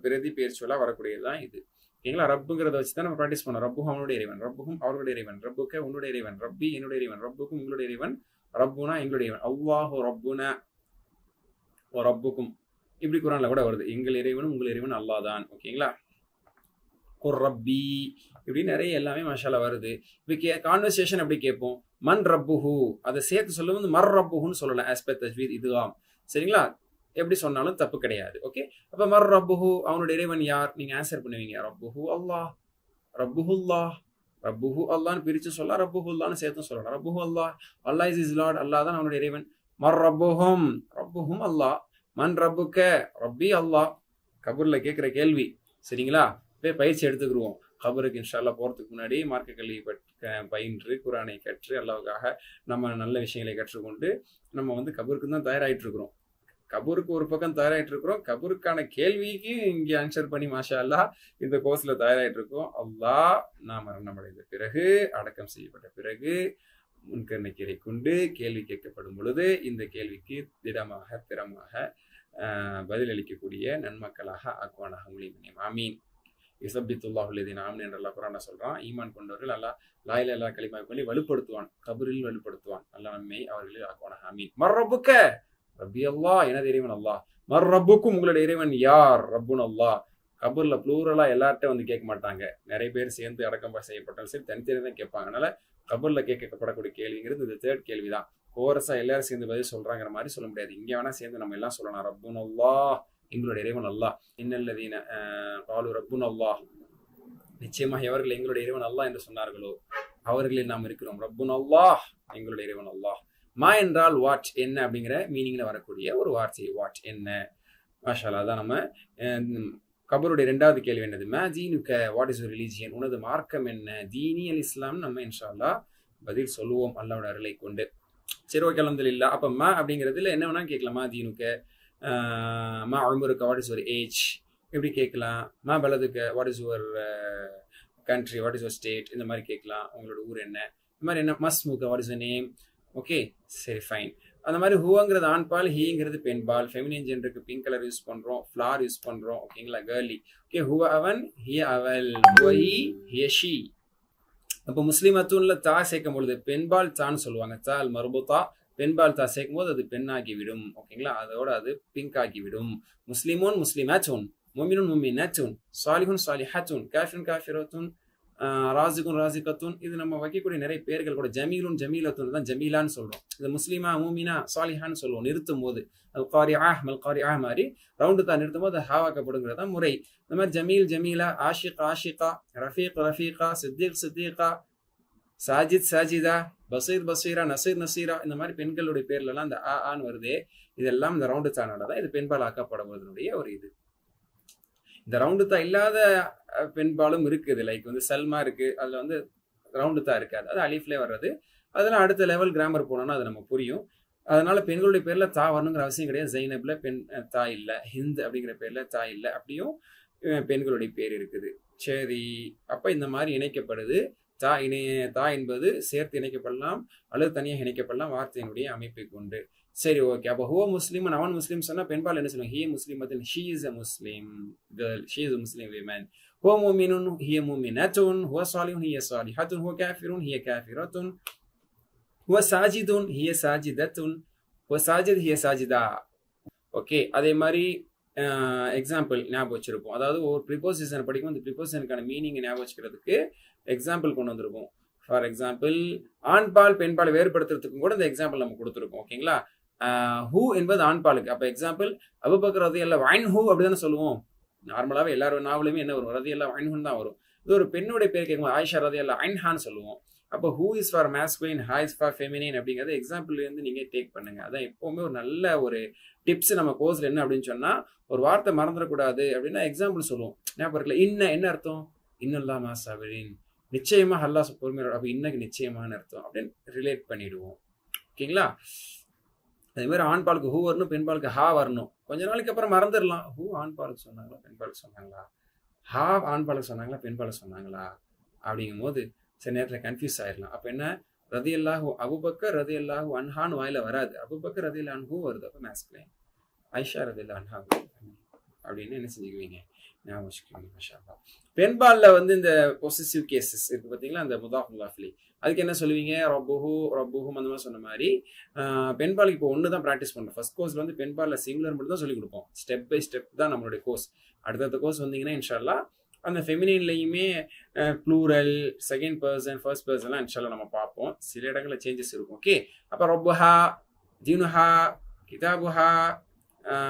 பிரதி பெயர் சொல்லா வரக்கூடியதுதான் இது. ஓகேங்களா? ரப்புங்கிறத வச்சு தான் நம்ம ப்ராக்டிஸ் பண்ணோம். ரப்பும் அவனுடைய இறைவன், ரப்புக்கும் அவர்களுடைய இறைவன், ரப்புக்க உன்னுடைய இறைவன், ரப்பி என்னுடைய இறைவன், ரப்புக்கும் உங்களுடைய இறைவன், ரப்புனா எங்களுடைய இறைவன், அல்லாஹு ரப்புனா ஓ ரப்புக்கும். இப்படி குர்ஆன்ல கூட வருது, எங்கள் இறைவனும் உங்கள் இறைவன் அல்லாஹ் தான். ஓகேங்களா? குர் ரப்பி, இப்படி நிறைய எல்லாமே மாஷாஅல்லாஹ் வருது. இப்போ கான்வர்சேஷன் அப்படி கேட்போம். மன் ரப்புஹு, அதை சேர்த்து சொல்லும்போது மர் ரப்புஹுன்னு சொல்லலாம். ஆஸ்பெக்ட் தஜ்வீத் இதுவாம். சரிங்களா? எப்படி சொன்னாலும் தப்பு கிடையாது. ஓகே, அப்ப மர் ரப்புஹு, அவனுடைய இறைவன் யார்? நீங்க ஆன்சர் பண்ணுவீங்க. ரப்புஹு அல்லாஹ், ரப்புஹுல்லாஹ், ரப்புஹு அல்லாஹ்னு பிரிச்சு சொல்லலாம், ரப்புஹுல்லாஹ்னு சேர்த்து சொல்லலாம். ரப்புஹு அல்லாஹ், அல்லாஹ் இஸ் லார்ட், அல்லாஹ் தான் அவனுடைய இறைவன். மர் ரப்புஹும், ரப்புஹும் அல்லாஹ். மன் ரப்புக்க, ரப்பி அல்லாஹ். கபூர்ல கேட்கிற கேள்வி. சரிங்களா? போய் பயிற்சி எடுத்துக்கிடுவோம். கபருக்கு இன்ஷால்லா போகிறதுக்கு முன்னாடி மார்க்க கல்வி பயின்று குரானை கற்று அல்லாவுக்காக நம்ம நல்ல விஷயங்களை கற்றுக்கொண்டு நம்ம வந்து கபருக்கு தான் தயாராகிட்டு இருக்கிறோம். கபூருக்கு ஒரு பக்கம் தயாராகிட்டு இருக்கிறோம், கபூருக்கான கேள்விக்கு இங்கே ஆன்சர் பண்ணி மாஷா அல்லா இந்த கோர்ஸ்ல தயாராகிட்டு இருக்கோம். அல்லாஹ் நாம் மரணம் அடைந்த பிறகு, அடக்கம் செய்யப்பட்ட பிறகு முன்கர்ணிக்கரை கொண்டு கேள்வி கேட்கப்படும் பொழுது இந்த கேள்விக்கு திடமாக திறமாக பதிலளிக்கக்கூடிய நன்மக்களாக ஆக்குவானாக முடியும். ஆமீன். யுசப்பித்துல்லாஹுல்லதீன ஆமீன் என்று அல்லாஹ் குர்ஆன்ல சொல்றான். ஈமான் கொண்டவர்கள் அல்லாஹ் லா இலாஹா இல்லல்லாஹ் கலிமா சொல்லி வலுப்படுத்துவான், கபரில் வலுப்படுத்துவான். அல்லாஹ் நம்மை அவர்களை ஆக்குவானாக. ஆமீன். மர்ரப்புக்க ரப்பி அல்லாஹ், எனது இறைவன் அல்லாஹ். மர்ரப்புக்கும் உங்களுடைய இறைவன் யார்? ரப்புன் அல்லாஹ். கபூர்ல ப்ளூரலா எல்லார்ட்டும் வந்து கேட்க மாட்டாங்க, நிறைய பேர் சேர்ந்து அடக்கம் செய்யப்பட்டாலும் சரி தனித்தனி தான் கேட்பாங்க. அதனால கபூர்ல கேட்கப்படக்கூடிய கேள்விங்கிறது இந்த தேர்ட் கேள்விதான். கோரஸா எல்லாரும் சேர்ந்து பதில் சொல்றாங்கிற மாதிரி சொல்ல முடியாது. இங்க வேணா சேர்ந்து நம்ம எல்லாம் சொல்லலாம். ரப்புன் அல்லாஹ், எங்களுடைய இறைவன் அல்லாஹ். இன்னல்லதீன காலு ரப்புன் அல்லாஹ், நிச்சயமாக எவர்கள் எங்களுடைய இறைவன் அல்லாஹ் என்று சொன்னார்களோ அவர்களில் நாம் இருக்கிறோம். ரப்புன் அல்லாஹ், எங்களுடைய இறைவன் அல்லாஹ். மா என்றால் வாட், என்ன அப்படிங்கிற மீனிங்ல வரக்கூடிய ஒரு வார்த்தை. வாட் என்ன, மாஷா அல்லாஹ். தான் நம்ம கபருடைய ரெண்டாவது கேள்வி என்னது? மா தீனுக்க, வாட் இஸ் ரிலீஜியன், உனது மார்க்கம் என்ன? தீனி அல் இஸ்லாம். நம்ம இன்ஷா அல்லாஹ் பதில் சொல்லுவோம் அல்லாஹ்வோட அருளை கொண்டு. சரி, ஓகே, அல்ஹம்துலில்லாஹ். அப்ப மா அப்படிங்கிறதுல என்ன வேணா கேட்கலாம். மா தீனுக்க, மா உம்ருக்க, வாட் இஸ் யுவர் ஏஜ், எப்படி கேட்கலாம். மா பலதுக்க, what is your country, what is your state, இந்த மாதிரி கேட்கலாம். உங்களோட ஊர் என்ன, இந்த மாதிரி என்ன. மஸ்முக்க, what is your name. Okay, சரி, ஃபைன். அந்த மாதிரி ஹூங்கிறது ஆண்பால், ஹீங்கிறது பெண்பால். ஃபெமினின் ஜெண்டருக்கு பிங்க் கலர் யூஸ் பண்றோம், ஃப்ளார் யூஸ் பண்றோம். ஓகேங்களா, கேர்லி. ஓகே, ஹுவ அவன், ஹிய அவள், ஹுவ ஹி, ஹிய ஷி. அப்போ முஸ்லிமத்துன்ல தா சேர்க்கும் பொழுது பெண்பால் தான்னு சொல்லுவாங்க. தா அல் மர்பூத்தா, பெண்பால் தா சேர்க்கும் போது அது பெண்ணாகிவிடும். ஓகேங்களா, அதோட அது பிங்க் ஆகிவிடும். முஸ்லிமோன் முஸ்லிமாத்துன், முமினுன் முமினாத்துன், சாலிஹுன் சாலிஹாத்துன், காஃபிருன் காஃபிரத்துன், ராசிகுன் ராசிகத்துன். இது நம்ம வைக்கக்கூடிய நிறைய பேர்கள் கூட. ஜமீலுன் ஜமீலத்துன் தான் ஜமீலான்னு சொல்றோம். இது முஸ்லிமா மூமினா சாலிஹான்னு சொல்லுவோம் நிறுத்தும் போது. அல் காரிஆ மல் காரிஆ மாதிரி ரவுண்டு தான் நிறுத்தும் போது ஹாவாக்கப்படுங்கிறதா முறை. இந்த மாதிரி ஜமீல் ஜமீலா, ஆஷிக் ஆஷிகா, ரஃபீக் ரஃபீகா, சித்திக் சித்திகா, சாஜித் சாஜிதா, பசீர் பசீரா, நசீர் நசீரா, இந்த மாதிரி பெண்களுடைய பேர்ல எல்லாம் இந்த ஆன்னு வருது. இதெல்லாம் இந்த ரவுண்டு தானோட தான் இது பெண்பால் ஆக்கப்படுவதனுடைய ஒரு இது. இந்த ரவுண்டு தா இல்லாத பெண்பாலும் இருக்குது. லைக் வந்து சல்மா இருக்கு, அதுல வந்து ரவுண்டு தா இருக்காது, அது அலிஃப்லே வர்றது. அதெல்லாம் அடுத்த லெவல் கிராமர் போனோம்னா அது நம்ம புரியும். அதனால பெண்களுடைய பேர்ல தா வரணுங்கிற அவசியம் கிடையாது. ஜைனப்ல பெண் தா இல்லை, ஹிந்த் அப்படிங்கிற பேர்ல தா இல்லை, அப்படியும் பெண்களுடைய பேர் இருக்குது. சரி, அப்ப இந்த மாதிரி இணைக்கப்படுது. தா என்பது சேர்த்து இணைக்கப்படலாம் அல்லது தனியாக இணைக்கப்படலாம் வார்த்தையினுடைய அமைப்பை கொண்டு. சரி, ஓகே. அப்போ ஹுவ முஸ்லிம், அவன் முஸ்லீம் சொன்னா பெண்பால் என்ன சொல்லுவாங்க? ஹிய முஸ்லிமத்துன், she is a Muslim girl, she is a Muslim women. ஹுவ முஃமினுன், ஹிய முஃமினத்துன், ஹுவ சாலிஹுன், ஹிய சாலிஹத்துன், ஹுவ காஃபிருன், ஹிய காஃபிரத்துன், ஹுவ சாஜிதுன், ஹிய சாஜிதத்துன், ஹுவ சாஜித், ஹிய சாஜிதா. ஓகே, அதே மாதிரி எக்ஸாம்பிள் ஞாபகம் வச்சிருப்போம். அதாவது ஒரு ப்ரிப்போசிஷன் படிக்கும், அந்த ப்ரிப்போசிஷனுக்கான மீனிங் ஞாபகம் வச்சுக்கிறதுக்கு எக்ஸாம்பிள் கொண்டு வந்திருப்போம். ஃபார் எக்ஸாம்பிள் ஆண்பால் பெண்பால் வேறுபடுத்துறதுக்கும் கூட இந்த எக்ஸாம்பிள் நம்ம கொடுத்துருக்கோம். ஓகேங்களா, ஹூ என்பது ஆண்பாலுக்கு. அப்போ எக்ஸாம்பிள் அபூபக்கர் ரலியல்லாஹு அன்ஹு அப்படிதானே சொல்லுவோம். நார்மலாகவே எல்லாரும் நாவலுமே என்ன வரும்? ரலியல்லாஹு அன்ஹுன்னு தான் வரும். இது ஒரு பெண்ணுடைய பேர் கேட்கும்போது ஆயிஷா ரலியல்லாஹு அன்ஹான்னு சொல்லுவோம். அப்போ ஹூ இஸ் ஃபார் மேஸ்குலின், ஹா இஸ் ஃபார் ஃபெமினின் அப்படிங்கிறது எக்ஸாம்பிள்லேருந்து நீங்கள் டேக் பண்ணுங்க. அதான் எப்போவுமே ஒரு நல்ல ஒரு டிப்ஸ் நம்ம கோர்ஸில் என்ன அப்படின்னு சொன்னால், ஒரு வார்த்தை மறந்துடக்கூடாது அப்படின்னா எக்ஸாம்பிள் சொல்லுவோம். ஞாபகம் இருக்குல்ல, என்ன அர்த்தம்? இன்னல்லாஹ் மா ஸாபிரீன், நிச்சயமாக அல்லாஹ் பொறுமையோட. அப்போ இன்னைக்கு நிச்சயமான அர்த்தம் அப்படின்னு ரிலேட் பண்ணிடுவோம். ஓகேங்களா, அதே மாதிரி ஆண்பாலுக்கு ஹூ வரணும், பெண்பாலுக்கு ஹா வரணும். கொஞ்ச நாளைக்கு அப்புறம் மறந்துடலாம். ஹூ ஆண்பாலுக்கு சொன்னாங்களா, பெண்பாலுக்கு சொன்னாங்களா, ஹா ஆண்பாலுக்கு சொன்னாங்களா, பெண்பாலுக்கு சொன்னாங்களா அப்படிங்கும் போது சில நேரத்தில் கன்ஃபியூஸ் ஆயிடலாம். அப்போ என்ன, ரலியல்லாஹு அபூபக்கர் ரலியல்லாஹு அன்ஹான்னு வாயில வராது, அபூபக்கர் ரலியல்லாஹு அன்ஹு வருது. அப்போ மேஸ்குலைன். ஆயிஷா ரலியல்லாஹு அன்ஹா அப்படின்னு என்ன செஞ்சுக்குவீங்க, ஞாபகம் வச்சுக்குவீங்க. மாஷா அல்லாஹ். பெண்பாலில் வந்து இந்த பொசசிவ் கேசஸ் இருக்கு பார்த்தீங்களா, அந்த முதாஃப் முதாஃப் இலைஹ், அதுக்கு என்ன சொல்லுவீங்க? ரப்புஹும் அந்த மாதிரி சொன்ன மாதிரி பெண்பாலுக்கு இப்போ ஒன்று தான் ப்ராக்டிஸ் பண்ணுறோம். ஃபர்ஸ்ட் கோர்ஸில் வந்து பெண்பாலில் சிங்குலர் மட்டும் தான் சொல்லிக் கொடுப்போம். ஸ்டெப் பை ஸ்டெப் தான் நம்மளுடைய கோர்ஸ். அடுத்தடுத்த கோர்ஸ் வந்தீங்கன்னா இன்ஷா அல்லாஹ் அந்த ஃபெமினின்லையுமே ப்ளூரல், செகண்ட் பர்சன், ஃபர்ஸ்ட் பர்சன்லாம் இன்ஷால்லா நம்ம பார்ப்போம். சில இடங்களில் சேஞ்சஸ் இருக்கும். ஓகே, அப்போ ரப்புஹா, தீனுஹா, கிதாபுஹா,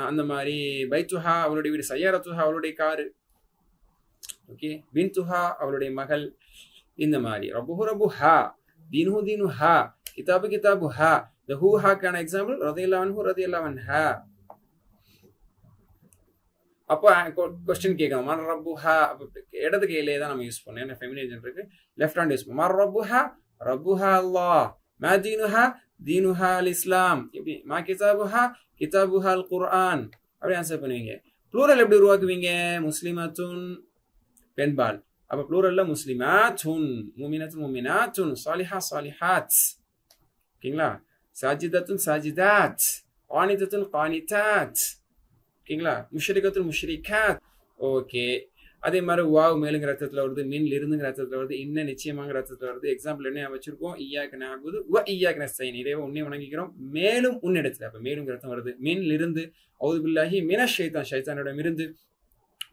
அந்த மாதிரி பைத்துஹா அவளுடைய வீடு, சையாரத்துஹா அவளுடைய காரு, ஓகே, பின்துஹா அவளுடைய மகள், இந்த மாதிரி ரப்புஹு ரப்புஹா, தீனுஹு தீனுஹா, கிதாபு கிதாபுஹா. இந்த ஹூஹாக்கான எக்ஸாம்பிள் ரலியல்லாஹு அன்ஹு ரலியல்லாஹு அன்ஹா. அப்போ கொஸ்டின் கேட்கணும் மர் ரப்புஹா. இடது கையிலே தான் நம்ம யூஸ் பண்ணோம், ஏன்னா ஃபெமினின் ஜெண்டருக்கு லெஃப்ட் ஹேண்ட் யூஸ் பண்ணுவோம். மர் ரப்புஹா, ரப்புஹா அல்லாஹ். மா தீனுஹா, தீனுஹா அல் இஸ்லாம். இப்படி மா கிதாபுஹா, கிதாபுஹா அல் குர்ஆன். அப்படி ஆன்சர் பண்ணுவீங்க. ப்ளூரல் எப்படி உருவாக்குவீங்க? முஸ்லிமத்துன் பெண்பால், அப்ப ப்ளூரல்ல முஸ்லிமாத்துன், முமினத்துன் முமினாத்துன், சாலிஹா சாலிஹாத். ஓகேங்களா? சாஜிதத்துன் சாஜிதாத், கானிதத்துன் கானிதாத். ஓகேங்களா? முஷ்ரிகத்துன் முஷ்ரிகாத். ஓகே. அதே மாதிரி வாவ் மேலுங்கிற அர்த்தத்தில் வருது, மின்ல இருந்துங்கிற அர்த்தத்தில் வருது, இன்ன நிச்சயமாங்கிற அர்த்தத்தில் வருது. எக்ஸாம்பிள் என்ன வச்சிருக்கோம்? இய்யாக்க நஅபுது வ இய்யாக்க நஸ்தஈன். இறைவா உன்னை வணங்குகிறோம், மேலும் உன்னிடத்தில். அப்ப மேலுங்கிற அர்த்தம் வருது. மின்ல இருந்து, அஊது பில்லாஹி மினஷ் ஷைத்தான், ஷைத்தானிடம் இருந்து.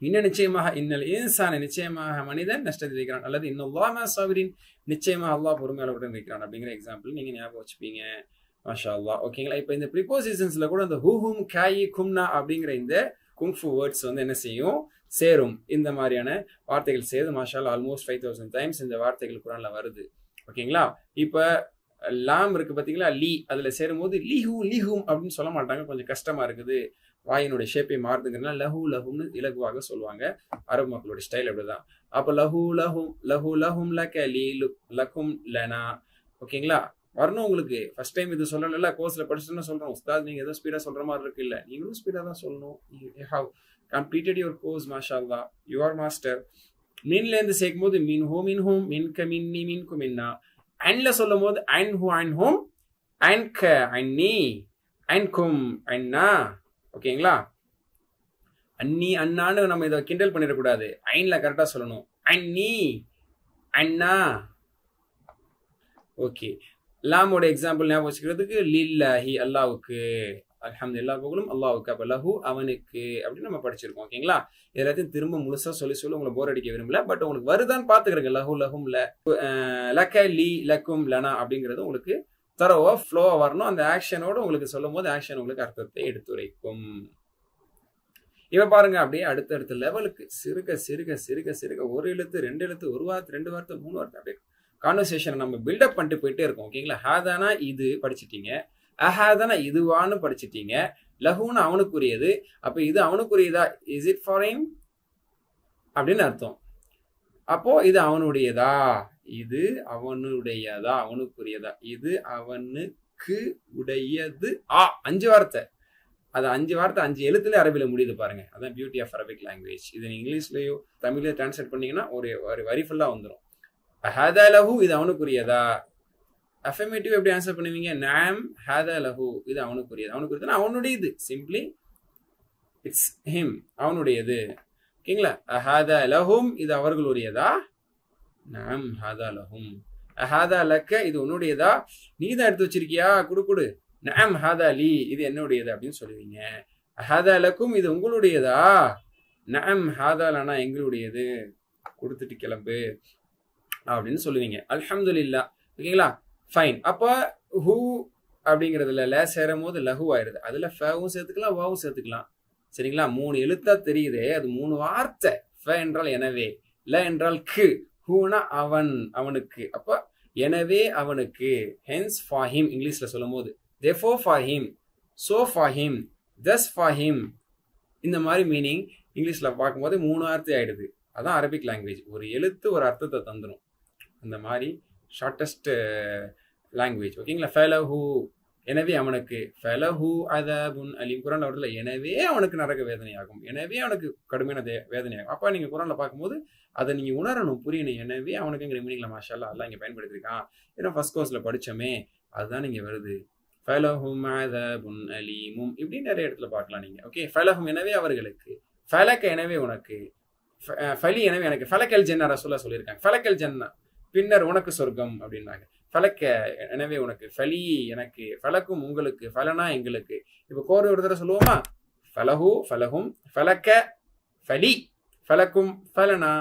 இன்ன நிச்சயமாக, இன்னல் இன்சான நிச்சயமாக மனிதன் நஷ்டத்தில் இருக்கிறான், அல்லது இன்னல்லாஹ் மஅஸ் ஸாபிரீன் நிச்சயமாக அல்லாஹ் பொறுமையாளருடன் இருக்கிறான் அப்படிங்கிற எக்ஸாம்பிள் நீங்க ஞாபகம் வச்சுப்பீங்க. மாஷா அல்லாஹ். ஓகேங்களா? இப்போ இந்த ப்ரிபோசிஷன்ஸ்ல கூட இந்த ஹூஹும் காயி கும்னா அப்படிங்கிற இந்த குங்ஃபு வேர்ட்ஸ் வந்து என்ன செய்யும்? சேரும். இந்த மாதிரியான வார்த்தைகள் சேரும். மாஷா அல்லாஹ் ஆல்மோஸ்ட் 5000 டைம்ஸ் இந்த வார்த்தைகள் குர்ஆன்ல வருது. ஓகேங்களா? இப்போ லாம் இருக்கு பாத்தீங்களா, லீ, அதுல சேரும் போது லிஹு லிஹும் அப்படின்னு சொல்ல மாட்டாங்க, கொஞ்சம் கஷ்டமா இருக்குது, வாயினுடைய ஷேப்பை மாறுதுங்கிறதுனால லஹு லஹும்னு இலகுவாக சொல்லுவாங்க. அரபு மக்களுடைய ஸ்டைல் அப்படிதான். அப்போ லஹு லஹும், லஹு லஹும் லக லீ லக்கும் லனா. ஓகேங்களா? வரணும் உங்களுக்கு. ஃபர்ஸ்ட் டைம் இது சொல்லல, கோர்ஸ்ல படிச்சுன்னு சொல்றோம், உஸ்தாத் நீங்க ஏதோ ஸ்பீடா சொல்ற மாதிரி இருக்கு. இல்ல, நீங்களும் ஸ்பீடா தான் சொல்லணும். You have completed your course. மாஷா அல்லாஹ், யூ ஆர் மாஸ்டர். மின்ல இருந்து சேர்க்கும் போது மின் ஹூம் மின்க மின்னி மின்கு மின்னா. அன்ல சொல்லும் போது அன் ஹூ அன் ஹூம், அன்க அன்னி, அன்கும் அன்னா. ஓகேங்களா? அன்னி அண்ணான்னு நம்ம இதை கிண்டல் பண்ணிடக்கூடாது, ஐன்ல கரெக்டா சொல்லணும். அன்னி அண்ணா. ஓகே. லாமோட எக்ஸாம்பிள் ஞாபகம் வச்சுக்கிறதுக்கு லில்லாஹி அல்லாவுக்கு, அல்ஹம்துலில்லாஹ் புகழும் அல்லாவுக்கு. அப்ப லஹு அவனுக்கு அப்படின்னு நம்ம படிச்சிருக்கோம். ஓகேங்களா? எல்லாத்தையும் திரும்ப முழுசா சொல்லி உங்களை போர் அடிக்க விரும்பல, பட் உங்களுக்கு வருதான்னு பாத்துக்கிறேங்க. லஹு லஹும் லக லீ லக்கும் லனா அப்படிங்கிறது உங்களுக்கு தரவா ஃப்ளோவா வரணும். அந்த ஆக்ஷனோட உங்களுக்கு சொல்லும் போது ஆக்ஷன் உங்களுக்கு அர்த்தத்தை எடுத்துரைக்கும். இவ பாருங்க, அப்படியே அடுத்தடுத்த லெவலுக்கு சிறுக சிறுக சிறுக சிறுக ஒரு எழுத்து, ரெண்டு எழுத்து, ஒரு வார்த்தை, ரெண்டு வார்த்தை, மூணு வார்த்தை, அப்படியே கான்வர்சேஷனை நம்ம பில்டப் பண்ணிட்டு போயிட்டே இருக்கோம். ஓகேங்களா? ஹாதானா இது படிச்சிட்டீங்க, அஹாதானா இதுவான்னு படிச்சிட்டீங்க, லஹுன்னு அவனுக்குரியது. அப்ப இது அவனுக்குரியதா, இஸ் இட் ஃபார் ஹிம் அப்படின்னு அர்த்தம். அப்போ இது அவனுடையதா, இது அவனுடையதா, அவனுக்குரியதா, இது அவனுக்கு உடையது. 5 வார்த்தை. அது 5 வார்த்தை 5 எழுத்துல அரபில முடியுது பாருங்க. அதான் பியூட்டி ஆஃப் அரபிக் லாங்குவேஜ். இது இங்கிலீஷ்லயோ தமிழ்லயோ டிரான்ஸ்லேட் பண்ணீங்கன்னா ஒரு வரி ஃபுல்லா வந்துடும். ஹாதா லஹு இது அவனுக்குரியதா. அஃபர்மேட்டிவ் எப்படி ஆன்சர் பண்ணுவீங்க? நாம் ஹாதா லஹு இது அவனுக்குரியது. அவனுக்குரியதுன்னா அவனுடையது. சிம்பிளி இட்ஸ் ஹிம், அவனுடையது. ஓகேங்களா? ஹாதா லஹும் இது அவர்களுடையதா. நாம் ஹாதா லஹும். ஹாதா லக்க இது உன்னுடையதா, நீ தான் எடுத்து வச்சிருக்கியா, குடு. நாம் ஹாதா லீ இது என்னுடையது அப்படின்னு சொல்லுவீங்க. ஹாதா லக்கும் இது உங்களுடையதா. நாம் ஹாதா லனா எங்களுடையது, கொடுத்துட்டு கிளம்பு அப்படின்னு சொல்லுவீங்க. அல்ஹம்துலில்லாஹ். ஓகேங்களா? ஃபைன். அப்போ ஹூ அப்படிங்கிறதுல ல சேரும் போது லஹு ஆயிருது. அதுல ஃபவும் சேர்த்துக்கலாம், வாவும் சேர்த்துக்கலாம். சரிங்களா? 3 எழுத்தா தெரியுதே, அது 3 வார்த்தை. ஃப என்றால் எனவே, ல என்றால் கு, ஹூனா அவன், அவனுக்கு. அப்ப எனவே அவனுக்கு, ஹென்ஸ் ஃபார் ஹிம் இங்கிலீஷ்ல சொல்லும் போது, therefore for him, so for him, thus for him. இந்த மாதிரி மீனிங் இங்கிலீஷ்ல பார்க்கும்போது 3 வார்த்தை ஆயிடுது. அதான் அரபிக் லாங்குவேஜ். ஒரு எழுத்து ஒரு அர்த்தத்தை தந்துடும். அந்த மாதிரி ஷார்ட்டஸ்ட் லாங்குவேஜ். ஓகேங்களா? ஃபலஹு எனவே அவனுக்கு, ஃபலஹு அதபுன் அலீம். குர்ஆன்ல வருதுல, எனவே அவனுக்கு நரக வேதனையாகும், எனவே அவனுக்கு கடுமையான வேதனையாகும். அப்ப நீங்க குர்ஆன்ல பார்க்கும்போது அதை நீங்க உணரணும், புரியணும். எனவே அவனுக்குங்கிற மீனிங்ல மாஷா அல்லாஹ் அல்லாஹ் இங்க பயன்படுத்திருக்கான். ஏன்னா ஃபர்ஸ்ட் கோர்ஸ்ல படிச்சோமே, அதுதான் இங்க வருது. ஃபலஹும் அதபுன் அலீமும் இப்படி நிறைய இடத்துல பார்க்கலாம் நீங்க. ஓகே. ஃபலஹும் எனவே அவர்களுக்கு, ஃபலக எனவே உனக்கு, ஃபலி எனவே எனக்கு, ஃபலக்கல் ஜன்னா ரசூலுல்லாஹ் சொல்லியிருக்காங்க. ஃபலக்கல் ஜன்னா பின்னர் உனக்கு சொர்க்கம் அப்படின்னாங்க. ஃபலக்க எனவே உனக்கு, ஃபலி எனக்கு, ஃபலக்கும் உங்களுக்கு, ஃபலனா எங்களுக்கு. இப்போ கோர் ஒரு தடவை சொல்லுவோமா? ஃபலஹு ஃபலஹும், ஃபலக்க ஃபலி, ஃபலக்கும் ஃபலனா.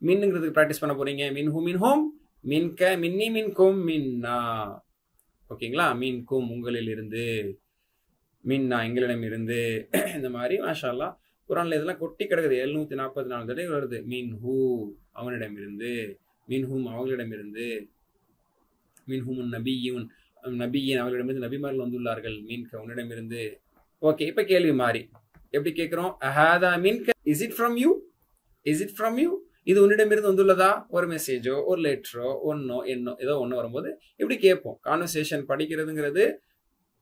மின்னுங்கிறதுக்கு ப்ராக்டிஸ் பண்ண போறீங்க. மின்ஹு மின்ஹும், மின்க மின்னி மின்கும் மின்னா. ஓகேங்களா? மின்கும் உங்களில் இருந்து, மின்னா எங்களிடம் இருந்து. இந்த மாதிரி மாஷா அல்லாஹ் குர்ஆன்ல இதெல்லாம் கொட்டி கிடக்குது. 744 தடவை வருது. மின்ஹு அவனிடம் இருந்து, மின்ஹும் அவங்களிடம் இருந்து, மின்ஹும் நபியும் நபியின் அவர்களிடமிருந்து நபிமார்கள் வந்துள்ளார்கள், மின்க உன்னிடமிருந்து. ஓகே. இப்ப கேள்வி மாறி, எப்படி கேட்கிறோம்? அஹாதா மின்க, is it from you, is it from you, இது உன்னிடமிருந்து வந்துள்ளதா? ஒரு மெசேஜோ ஒரு லெட்டரோ ஒன்னோ என்னோ ஏதோ ஒன்று வரும்போது இப்படி கேட்போம். கான்வர்சேஷன் படிக்கிறதுங்கிறது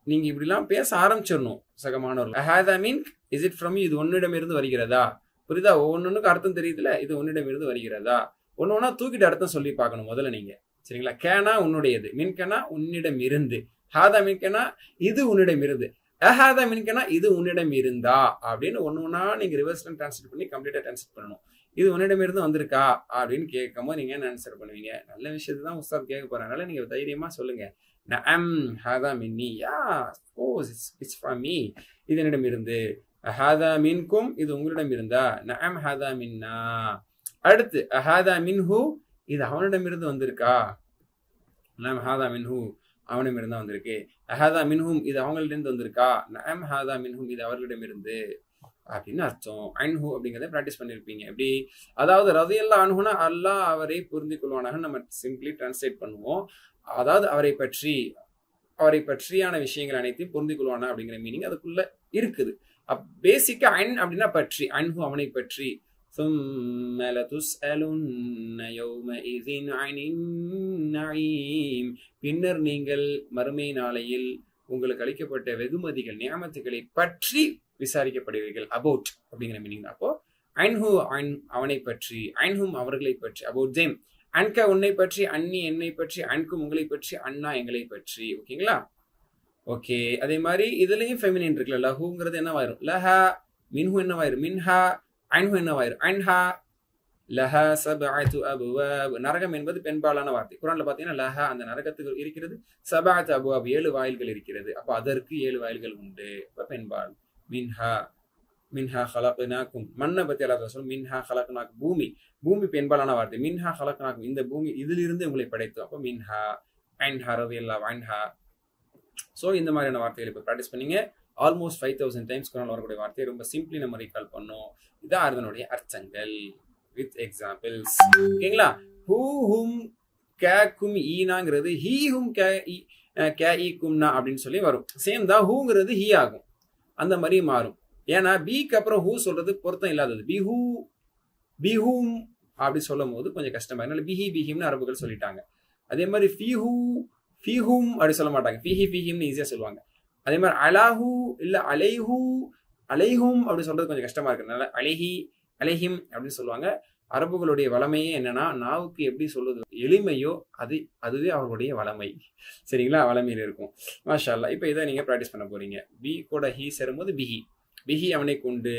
நீங்க இப்படிலாம் பேச ஆரம்பிச்சிடணும் சக மாணவர்கள். அஹாதா மின்க், இஸ் இட் ஃப்ரம் யூ, இது உன்னிடமிருந்து வருகிறதா? புரியுதா? ஒவ்வொன்றுக்கு அர்த்தம் தெரியுதுல, இது உன்னிடமிருந்து வருகிறதா? ஒன்று ஒன்றா தூக்கிட்டு அர்த்தம் சொல்லி பார்க்கணும் முதல்ல நீங்க. சரிங்களா? கேனா உன்னுடையது, மின்கனா உன்னிடம் இருந்து, ஹாதா மின்கனா இது உன்னிடம் இருந்து, அஹாதா மின்கனா இது உன்னிடம் இருந்தா அப்படின்னு ஒன்று ஒன்றா நீங்க ரிவர்ஸ்ல டிரான்ஸ்லேட் பண்ணி கம்ப்ளீட்டா டிரான்ஸ்லேட் பண்ணணும். இது உன்னிடம் இருந்து வந்திருக்கா அப்படின்னு கேட்கும்போது நீங்க என்ன ஆன்சர் பண்ணுவீங்க? நல்ல விஷயத்தை தான் உஸ்தாத் கேட்க போறேன், அதனால நீங்க தைரியமா சொல்லுங்க. நஅம் ஹாதா மின்னி, யா கோர்ஸ் இட்ஸ் ஃப்ரம் மீ, இது என்னிடம் இருந்து. ஹாதா மின்கும், இது உங்களிடம் இருந்தா. நஅம் ஹாதா மின்னா. அடுத்து ஹாதா மின்ஹு, இது அவனிடமிருந்து வந்திருக்கா? நஅம் ஹாதா மின்ஹு, அவனிடமிருந்து வந்திருக்கு. ஹாதா மின்ஹும், இது அவங்களிடம் வந்திருக்கா? நஅம் ஹாதா மின்ஹும், இது அவர்களிடமிருந்து அப்படின்னு அர்த்தம். அன்ஹு அப்படிங்கிறத ப்ராக்டிஸ் பண்ணியிருப்பீங்க. எப்படி? அதாவது ரலியல்லாஹு அன்ஹுனா அல்லாஹ் அவரை புரிந்து கொள்வானாக நம்ம சிம்பிளி டிரான்ஸ்லேட் பண்ணுவோம். அதாவது அவரை பற்றியான விஷயங்கள் அனைத்தையும் புரிந்து கொள்வானா அப்படிங்கிற மீனிங் அதுக்குள்ள இருக்குது. பேசிக்கா அன் அப்படின்னா பற்றி, அன்ஹு அவனை பற்றி. ثم لتسألن يومئذ عن النعيم, பின்னர் நீங்கள் மறுமை நாளையில் உங்களுக்கு அளிக்கப்பட்ட வெகுமதிகள் நியமத்துகளை பற்றி விசாரிக்கப்படுவீர்கள். அபவுட் அப்படிங்கிற மீனிங் தான். அப்போ அன்ஹு அவனை பற்றி, அன்ஹும் அவர்களை பற்றி, அபவுட் தேம். அன்க உன்னை பற்றி, அன்னி என்னை பற்றி, அன்கும் உங்களை பற்றி, அண்ணா எங்களை பற்றி. ஓகேங்களா? ஓகே. அதே மாதிரி இதுலயும் ஃபெமினின் இருக்குல்ல, லஹுங்கிறது என்னவாயிரும்? லஹா. மின்ஹு என்னவாயிரும்? மின்ஹா. அன்ஹு என்னவாயிரும்? அன்ஹா. லஹா சபஅத்து அபுவாப், நரகம் என்பது பெண்பாலான வார்த்தை. குர்ஆன்ல பாத்தீங்கன்னா லஹா அந்த நரகத்துக்கு இருக்கிறது, சபஅத்து அபுவாப் 7 வாயில்கள் இருக்கிறது. அப்ப அதற்கு 7 வாயில்கள் உண்டு. அப்ப பெண்பால். மின்ஹா ஹலக்னாக்கும், மண்ணை பத்தி அல்லாஹ் சொல்லும். மின்ஹா ஹலக்னாக்கும், பூமி பெண்பாலான வார்த்தை. மின்ஹா ஹலக்னாக்கும், இந்த பூமி இதிலிருந்து உங்களை படைத்தோம். அப்ப மின்ஹா. அன்ஹா ரலியல்லாஹு அன்ஹா. ஸோ இந்த மாதிரியான வார்த்தைகளை இப்போ ப்ராக்டிஸ் பண்ணீங்க. ஆல்மோஸ்ட் 5000 டைம்ஸ் குர்ஆன்ல வரக்கூடிய வார்த்தையை ரொம்ப சிம்பிளி நம்ம ரீகால் பண்ணோம். இதான் அதனுடைய அர்த்தங்கள் வித் எக்ஸாம்பிள்ஸ். ஓகேங்களா? ஹூ ஹும் கேக்கும் ஈனாங்கிறது ஹீ ஹும் கே ஈ கும்னா அப்படின்னு சொல்லி வரும். சேம் தான். ஹூங்கிறது ஹீ ஆகும், அந்த மாதிரி மாறும். ஏன்னா பிக்கு அப்புறம் ஹூ சொல்றது பொருத்தம் இல்லாதது. பிஹூம் அப்படி சொல்லும் போது கொஞ்சம் கஷ்டமா, அதனால பிஹிம்னு அரபுகள் சொல்லிட்டாங்க. அதே மாதிரி ஃபீஹூம் அப்படி சொல்ல மாட்டாங்க, ஃபீஹிம்னு ஈஸியா சொல்லுவாங்க. அதே மாதிரி அலாஹூ இல்ல அலைஹூம் அப்படி சொல்றது கொஞ்சம் கஷ்டமா இருக்கிறதுனால அலைஹிம் அப்படின்னு சொல்லுவாங்க. அரபுகளுடைய வளமையே என்னன்னா, நாவுக்கு எப்படி சொல்றது எளிமையோ அதுவே அவர்களுடைய வளமை. சரிங்களா? வளமையில் இருக்கும். மாஷா அல்லாஹ். இப்போ இதை நீங்க ப்ராக்டிஸ் பண்ண போறீங்க. பி கூட ஹீ சேரும்போது பிஹி அவனை கொண்டு,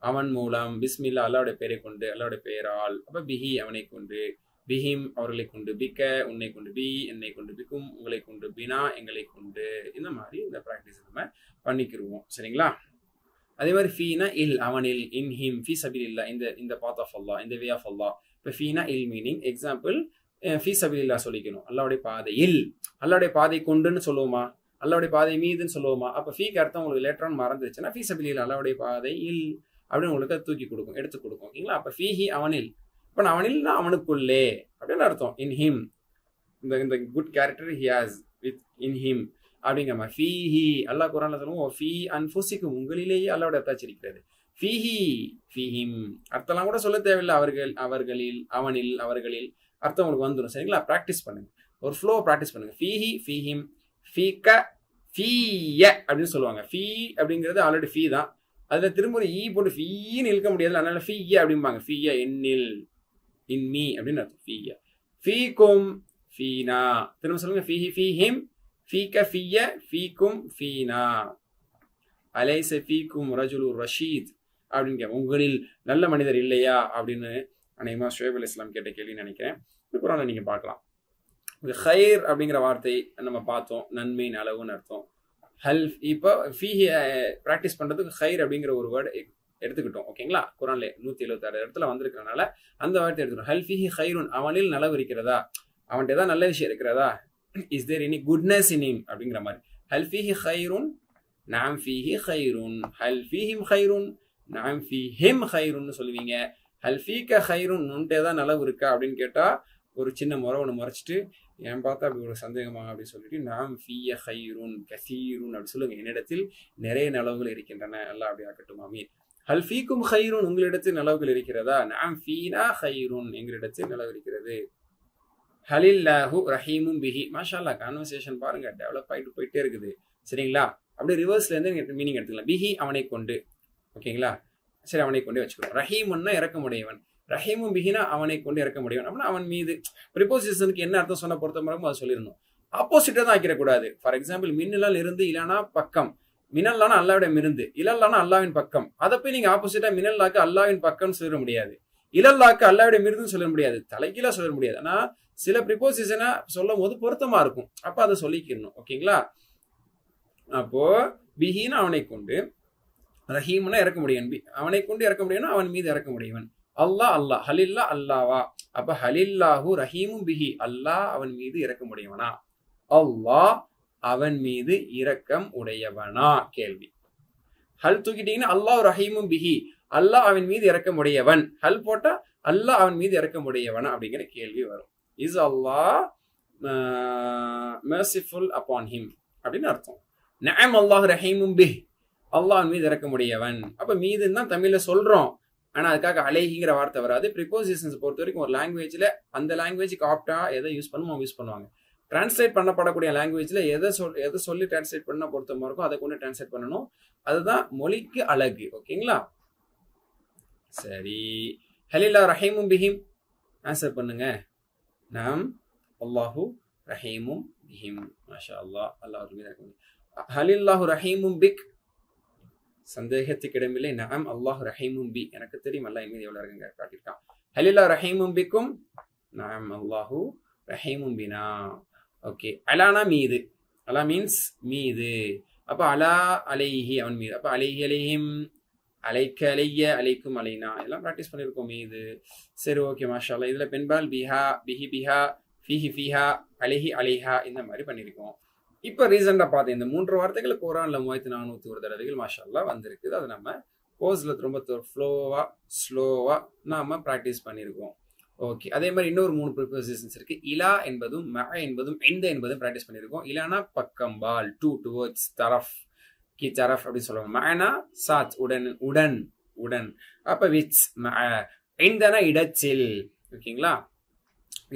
அவன் மூலம், பிஸ்மில்லா அல்லாவுடைய பெயரை கொண்டு, அல்லாவுடைய பெயரால். அப்ப பிஹி அவனை கொண்டு, பிஹிம் அவர்களை கொண்டு, பிக்க உன்னை கொண்டு, பி என்னை கொண்டு, பிக்கும் உங்களை கொண்டு, பினா எங்களை கொண்டு. இந்த மாதிரி இந்த ப்ராக்டிஸ் நம்ம பண்ணிக்கிருவோம். சரிங்களா? அதே மாதிரி ஃபீனா இல் அவனில், இன் ஹிம், ஃபீ சபீலில்லா இந்த பாத் ஆஃப் அல்லாஹ், இந்த வே ஆஃப் அல்லாஹ். இப்போ ஃபீனா இல் மீனிங் எக்ஸாம்பிள், ஃபீ சபீலில்லா சொல்லிக்கணும். அல்லாவுடைய பாதையில், அல்லாவுடைய பாதை கொண்டுன்னு சொல்லுவோமா? அல்லாவுடைய பாதை மீதுன்னு சொல்லுவோமா? அப்போ ஃபீக்கு அர்த்தம் உங்களுக்கு லேட்டரான் மறந்துச்சுன்னா ஃபீ சபீலில்லா அல்லாவுடைய பாதை இல் அப்படின்னு உங்களுக்கு தூக்கி கொடுக்கும், எடுத்து கொடுக்கும். ஓகேங்களா? அப்போ ஃபீஹி அவனில், இப்போ அவனில்னா அவனுக்குள்ளே அப்படின்னு அர்த்தம். இன் ஹிம், இந்த good character he has with in him அப்படிங்கிற மாதிரி. ஃபீஹி அல்லாஹ் குர்ஆன்ல சொல்லுவோம், ஃபீ அன்ஃபுசிக்கும் உங்களிலேயே அல்லாஹ்வுடைய அத்தாட்சி இருக்கிறது. ஃபீஹிம் அர்த்தம்லாம் கூட சொல்ல தேவையில்லை. அவர்களில், அவனில், அவர்களில் அர்த்தம் உங்களுக்கு வந்துடும். சரிங்களா? ப்ராக்டிஸ் பண்ணுங்க, ஒரு ஃப்ளோ ப்ராக்டிஸ் பண்ணுங்க. ஃபீஹி, ஃபீஹிம், ஃபீக்க, ஃபீய அப்படின்னு சொல்லுவாங்க. ஃபீ அப்படிங்கிறது ஆல்ரெடி ஃபீ தான். அதுல திரும்ப ஒரு ஈ போட்டு ஃபீன்னு இழுக்க முடியாது, அதனால ஃபீய அப்படிம்பாங்க. ஃபீய என்னில், இன் மீ அப்படின்னு அர்த்தம். ஃபீய. ஃபீக்கும், ஃபீனா. திரும்ப சொல்லுங்க. ஃபீஹி, ஃபீஹிம், ஃபீக்க, ஃபீய, ஃபீக்கும், ஃபீனா. அலைஸ ஃபீக்கும் ரஜுலு ரஷீத் அப்படின்னு உங்களில் நல்ல மனிதர் இல்லையா அப்படின்னு அநேகமாக ஷுவைப் அலைஹிஸ்ஸலாம் கேட்ட கேள்வின்னு நினைக்கிறேன். குர்ஆன்ல நீங்க பார்க்கலாம். ஹைர் அப்படிங்கிற வார்த்தை நம்ம பார்த்தோம், நன்மையின் அளவுன்னு அர்த்தம். இப்போ ஃபீஹி ப்ராக்டிஸ் பண்றதுக்கு ஹைர் அப்படிங்கிற ஒரு வேர்டு எடுத்துக்கிட்டோம். ஓகேங்களா? குர்ஆன்ல 176 இடத்துல வந்திருக்கிறதுனால அந்த வார்த்தை எடுத்துக்கணும். ஹல் ஃபீஹி ஹைருன், அவனில் நலவு இருக்கிறதா, அவன்கிட்ட ஏதாவது நல்ல விஷயம் இருக்கிறதா, is there any goodness in him அப்படிங்கிற மாதிரி. ஹல் ஃபீஹி ஹைருன், நஅம் ஃபீஹி ஹைருன். ஹல் ஃபீஹிம் ஹைருன், நஅம் ஃபீஹிம் ஹைருன்னு சொல்லுவீங்க. ஹல் ஃபீக ஹைருன், உன்கிட்ட ஏதாவது நலவு இருக்கா அப்படின்னு கேட்டா ஒரு சின்ன முறை ஒன்று மறைச்சிட்டு ஏன் பார்த்தா அப்படி ஒரு சந்தேகமாக அப்படின்னு சொல்லிட்டு நாம் ஃபீய ஹைரூன் கசீரூன் அப்படி சொல்லுங்க, என்னிடத்தில் நிறைய நலவுகள் இருக்கின்றன, எல்லாம் அப்படி ஆக்கட்டும். ஆமீன். ஹல் ஃபீக்கும் ஹைரூன், உங்களிடத்தில் நலவுகள் இருக்கிறதா? நாம் ஃபீனா ஹைரூன், எங்களிடத்தில் நலவு இருக்கிறது. ஹலில்லாஹு ரஹீமும் பிஹி. மாஷா அல்லாஹ், கான்வர்சேஷன் பாருங்க டெவலப் ஆகிட்டு போயிட்டே இருக்குது. சரிங்களா? அப்படியே ரிவர்ஸ்ல இருந்து மீனிங் எடுத்துக்கலாம். பிஹி அவனை கொண்டு. ஓகேங்களா? சரி, அவனை கொண்டே வச்சுக்கிறோம். ரஹீமுன்னா இறக்கமுடையவன், ரஹீமும் பிஹினா அவனை கொண்டு இறக்கமுடையவன் அப்படின்னா அவன் மீது. ப்ரிபோசிஷனுக்கு என்ன அர்த்தம் சொன்ன பொறுத்த மாதிரி அதை சொல்லிடணும். ஆப்போசிட்டா தான் ஆக்கிடக்கூடாது. ஃபார் எக்ஸாம்பிள், மின்னலால் இருந்து இலானா பக்கம், மினல்லானா அல்லாவிடம் இருந்து, இலல்லானா அல்லாவின் பக்கம். அதை போய் நீங்க ஆப்போசிட்டா மினல்லாக்கு அல்லாவின் பக்கம் சொல்ல முடியாது, இலல்லாக்கு அல்லாவிடம் இருந்துன்னு சொல்ல முடியாது, தலைகீழா சொல்ல முடியாது. ஆனா சில ப்ரிபோசிஷனை சொல்லும் போது பொருத்தமா இருக்கும், அப்ப அதை சொல்லிக்கணும். ஓகேங்களா? அப்போ பிஹினா அவனை கொண்டு, ரஹீம்னா இறக்க முடியும், அவனை கொண்டு இறக்க முடியும்னா அவன் மீது இறக்க முடியவன். அல்லாஹ் அல்லாஹ், ஹலில்லா அல்லாவா? அப்ப ஹலில்லாஹு ரஹீமும் பிஹி, அல்லாஹ் அவன் மீது இறக்க முடியவனா? அல்லாஹ் அவன் மீது இரக்கம் உடையவனா? கேள்வி. ஹல் தூக்கிட்டீங்கன்னா அல்லாஹ் ரஹீமும் பிஹி, அல்லாஹ் அவன் மீது இறக்கம் உடையவன். ஹல் போட்டா அல்லாஹ் அவன் மீது இறக்கம் உடையவனா அப்படிங்கிற கேள்வி வரும். Is Allah merciful upon him அப்படின்னு அர்த்தம். நஅம் அல்லாஹ் ரஹீமும் பிஹ், அல்லாஹ் அவன் மீது இறக்க முடியவன். அப்ப மீதுன்னு தான் தமிழ்ல சொல்றோம், ஆனா அதுக்காக அலைஹிங்கிற வார்த்தை வராது. ப்ரிபோசிஷன்ஸ் பொறுத்த வரைக்கும் ஒரு லாங்குவேஜ்ல அந்த லாங்குவேஜுக்கு ஆப்டா எதை யூஸ் பண்ணுமோ யூஸ் பண்ணுவாங்க. டிரான்ஸ்லேட் பண்ணப்படக்கூடிய லாங்குவேஜ்ல எதை சொல்லி டிரான்ஸ்லேட் பண்ண பொறுத்தமா இருக்கும் அதை கொண்டு டிரான்ஸ்லேட் பண்ணணும். அதுதான் மொழிக்கு அழகு. ஓகேங்களா? சரி, ஹலில்லா ரஹீமும் பிஹிம் ஆன்சர் பண்ணுங்க. நாம் அல்லாஹு ரஹீமும் பிஹிம். மாஷா அல்லாஹ், அல்லாஹ் மீது இறக்கம். ஹலில்லாஹு ரஹீமும் பிக், சந்தேகத்துக்கு இடமில்லை. நஅம் அல்லாஹ் ரஹீமும் பி, எனக்கு தெரியும் அல்லாஹ் மீது எவ்வளவு இருக்குங்க காட்டியிருக்கான். ஹலில்லா ரஹீமும் பிக்கும், நஅம் அல்லாஹு ரஹீமும் பினா. ஓகே, அலானா மீது, அலா மீன்ஸ் மீது. அப்ப அலா அலைஹி அவன் மீது, அப்ப அலைஹி அலைஹிம், அலைக்க அலைய, அலைக்கும் அலைனா, எல்லாம் ப்ராக்டிஸ் பண்ணியிருக்கோம் மீது. சரி, ஓகே, மாஷா அல்லாஹ். இதுல பெண்பால் பிஹா, பிஹி பிஹா, ஃபிஹி ஃபிஹா, அலைஹி அலைஹா இந்த மாதிரி பண்ணியிருக்கோம். இப்போ ரீசெண்டாக பார்த்தேன், இந்த 3 வார்த்தைகள் குரான்ல 3401 தடவைகள் மாஷா அல்லாஹ் வந்திருக்குது. அதை நம்ம கோர்ஸ்ல ரொம்ப ஸ்லோவா நாம ப்ராக்டிஸ் பண்ணியிருக்கோம். ஓகே, அதே மாதிரி இன்னொரு 3 ப்ரிபோசிஷன்ஸ் இருக்கு. இலா என்பதும் மஅ என்பதும் இந்த என்பதும் ப்ராக்டிஸ் பண்ணியிருக்கோம். இலானா பக்கம், பால், டுவர்ட்ஸ், தரஃப், கி தரஃப் அப்படின்னு சொல்லுவாங்க. மஅனா சாத், உடன் உடன் உடன். அப்ப விச் மஅ. இந்தனா இடச்சில். ஓகேங்களா?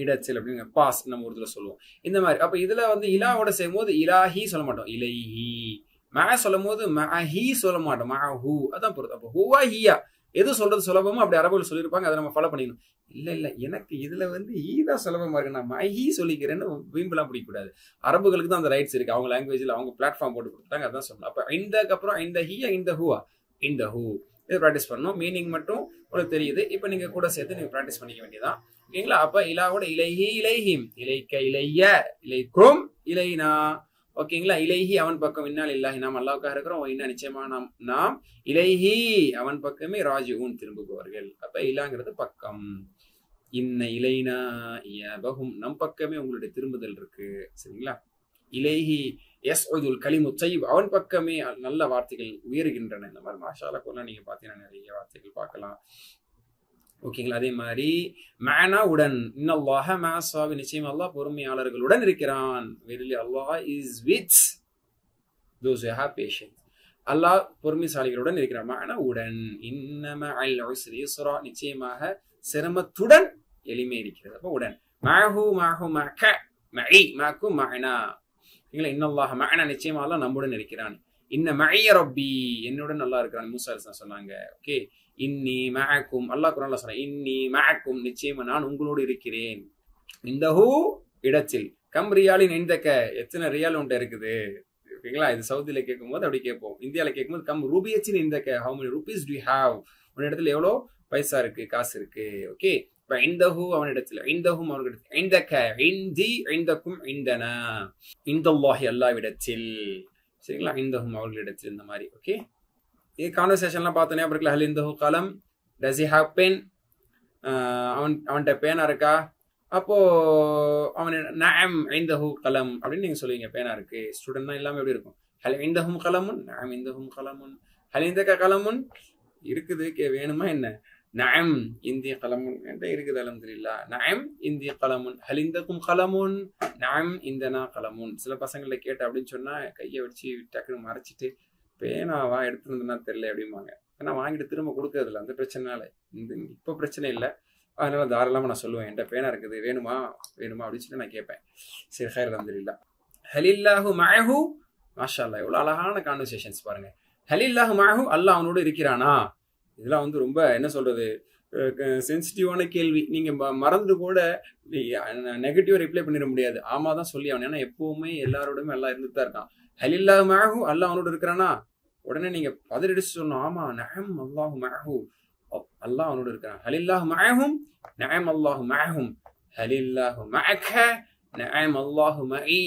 இடச்சில் அப்படிங்க பாஸ் நம்ம ஊர்ல சொல்லுவோம் இந்த மாதிரி. அப்ப இதுல வந்து இலாவோட செய்யும் போது இலாஹி சொல்ல மாட்டோம், இலைஹி. மஅ சொல்லும் போது மஅஹி சொல்ல மாட்டோம், மஅஹு. அதான் பொறுத்து. அப்போ ஹுவா ஹியா எது சொல்றது சுலபமோ அப்படி அரபுல சொல்லியிருப்பாங்க, அதை நம்ம ஃபாலோ பண்ணிக்கணும். இல்ல எனக்கு இதுல வந்து ஈதான் சுலபமா இருக்கு, நான் மஹி சொல்லிக்கிறேன்னு வீம்பெல்லாம் பிடிக்கக்கூடாது. அரபுகளுக்கு தான் அந்த ரைட்ஸ் இருக்கு, அவங்க லாங்குவேஜ்ல அவங்க பிளாட்ஃபார்ம் போட்டு கொடுத்தாங்க, அதான் சொல்லணும். அப்ப இந்தக்கு அப்புறம் இந்த ஹியா, இந்த ஹுவா, இந்த ஹூ இதை ப்ராக்டிஸ் பண்ணணும். மீனிங் மட்டும் உங்களுக்கு தெரியுது, இப்போ நீங்க கூட சேர்த்து நீங்க ப்ராக்டிஸ் பண்ணிக்க வேண்டியதான். ஓகேங்களா? அப்ப இலாவோட இலைஹி இலைஹிம், இலைக்க இலைய, இலைக்கும் இலைனா. ஓகேங்களா? இலைஹி அவன் பக்கம், இன்னால் இல்லாஹி நாம் அல்லாஹ்வுக்காக இருக்கிறோம், இன்னா நிச்சயமா நாம் இலைஹி அவன் பக்கமே ராஜிஊன் திரும்புபவர்கள். அப்ப இலாங்கிறது பக்கம். இன்ன இலைனா யபஹும் நம் பக்கமே உங்களுடைய திரும்புதல் இருக்கு. சரிங்களா? இலைஹி யஸ்உதுல் கலிமு தய்யிப் அவன் பக்கமே நல்ல வார்த்தைகள் உயர்கின்றன. இந்த மாதிரி மாஷா அல்லாஹ் குர்ஆன்ல நீங்க பார்த்தீங்கன்னா நிறைய வார்த்தைகள் பார்க்கலாம். ஓகேங்களா? அதே மாதிரி மஅனா உடன், இன்னல்லாஹ மஅஸ்ஸாபி நிச்சயம் அல்லாஹ் பொறுமையாளர்களுடன் இருக்கிறான். Verily Allah is with those who have patience. அல்லாஹ் பொறுமைசாலிகளுடன் இருக்கிறான். மஅனா உடன். இன்ன மஅல் உஸ்ரி யுஸ்ரா நிச்சயமாக சிரமத்துடன் எளிமை இருக்கிறது. அப்ப உடன். மஅஹு மஅஹு மஅக மஇ மஅக்கும் மஅனா. ஓகேங்களா? இன்னல்லாஹ மஅனா நிச்சயமாக அல்லாஹ் நம்முடன் இருக்கிறான். இன்ன மஇய ரப்பி என்னுடன் அல்லாஹ் இருக்கிறான் மூசா அலைஹிஸ்ஸலாம் சொன்னாங்க. ஓகே, இன்னி மஅக்கும் அல்லாஹ் குர்ஆன்ல சொல்றான், இன்னி மஅக்கும் நிச்சயமா நான் உங்களோடு இருக்கிறேன். இந்தஹு இடத்தில், கம் ரியாலின் இந்தக எத்தனை ரியால் உன்ட்ட இருக்குது. ஓகேங்களா? இது சவுதியில கேட்கும்போது அப்படி கேட்போம், இந்தியாவில் கேட்கும்போது கம் ரூபியச்சின் இந்தக, how many rupees do you have, உன் இடத்துல எவ்வளோ பைசா இருக்கு, காசு இருக்கு. ஓகே, இப்ப இந்தஹு அவனிடத்துல, இந்தஹும் அவனிடத்தில், இந்தக இந்தி இந்தக்கும் இந்தனா, இந்தல்லாஹி அல்லாஹ்விடத்தில். சரிங்களா? இந்தஹும் அவர்களிடத்தில் இந்த மாதிரி. ஓகே, இது கான்வர்சேஷன்லாம் பார்த்தோன்னே அப்புறம் ஹல் இந்தஹு கலம், டஸ் ஹி ஹேவ் பென், அவன்கிட்ட பேனா இருக்கா? அப்போ அவன் நஅம் இந்தஹு கலம் அப்படின்னு நீங்க சொல்லுவீங்க, பேனா இருக்கு. ஸ்டூடெண்ட்னா இல்லாம எப்படி இருக்கும்? ஹல் இந்தஹும் கலமுன், நஅம் இந்தஹும் கலமுன், ஹல் இந்தக கலமுன் இருக்குது, வேணுமா என்ன? நஅம் இந்தி கலமுன் என்ற இருக்குது அல்ஹம்துலில்லாஹ். நஅம் இந்தி கலமுன் ஹல் இந்தக்கும் கலமுன் நஅம் இந்தனா கலமுன். சில பசங்களை கேட்ட அப்படின்னு சொன்னா கையை வச்சு டக்குன்னு மறைச்சிட்டு பேனாவா எடுத்துருந்தா தெரியல அப்படிம்பாங்க. ஏன்னா வாங்கிட்டு திரும்ப கொடுக்கறதில்ல, அந்த பிரச்சனைனால. இப்போ பிரச்சனை இல்லை, அதனால தாராளமாக நான் சொல்லுவேன் என்கிட்ட பேனா இருக்குது, வேணுமா வேணுமா அப்படின்னு சொல்லி நான் கேட்பேன். சரி ஹைர் அல்ஹம்துலில்லாஹ். ஹலில்லாஹு மஅஹு, மாஷா அல்லாஹ், எவ்வளோ அழகான கான்வர்சேஷன்ஸ் பாருங்க. ஹலில்லாஹு மஅஹு, அல்லாஹ் அவனோடு இருக்கிறானா? இதெல்லாம் வந்து ரொம்ப என்ன சொல்றது, சென்சிட்டிவான கேள்வி. நீங்க மறந்து கூட நெகட்டிவா ரிப்ளை பண்ணிட முடியாது, ஆமா தான் சொல்லி அவன். ஏன்னா எப்பவுமே எல்லாரோடுமே எல்லாம் இருந்துட்டு தான் இருக்கான். ஹலில்லாஹு மஅஹு, அல்லாஹ் அவனோடு இருக்கிறானா? உடனே நீங்க பதிலடிச்சு சொல்லணும், ஆமா நஅம் அல்லாஹு மஅஹு, அல்லாஹ் அவனோடு இருக்கிறான். ஹலில்லாஹு மஅஹும் நஅம் அல்லாஹு மஅஹும், ஹலில்லாஹு மஅக நஅம் அல்லாஹு மஇ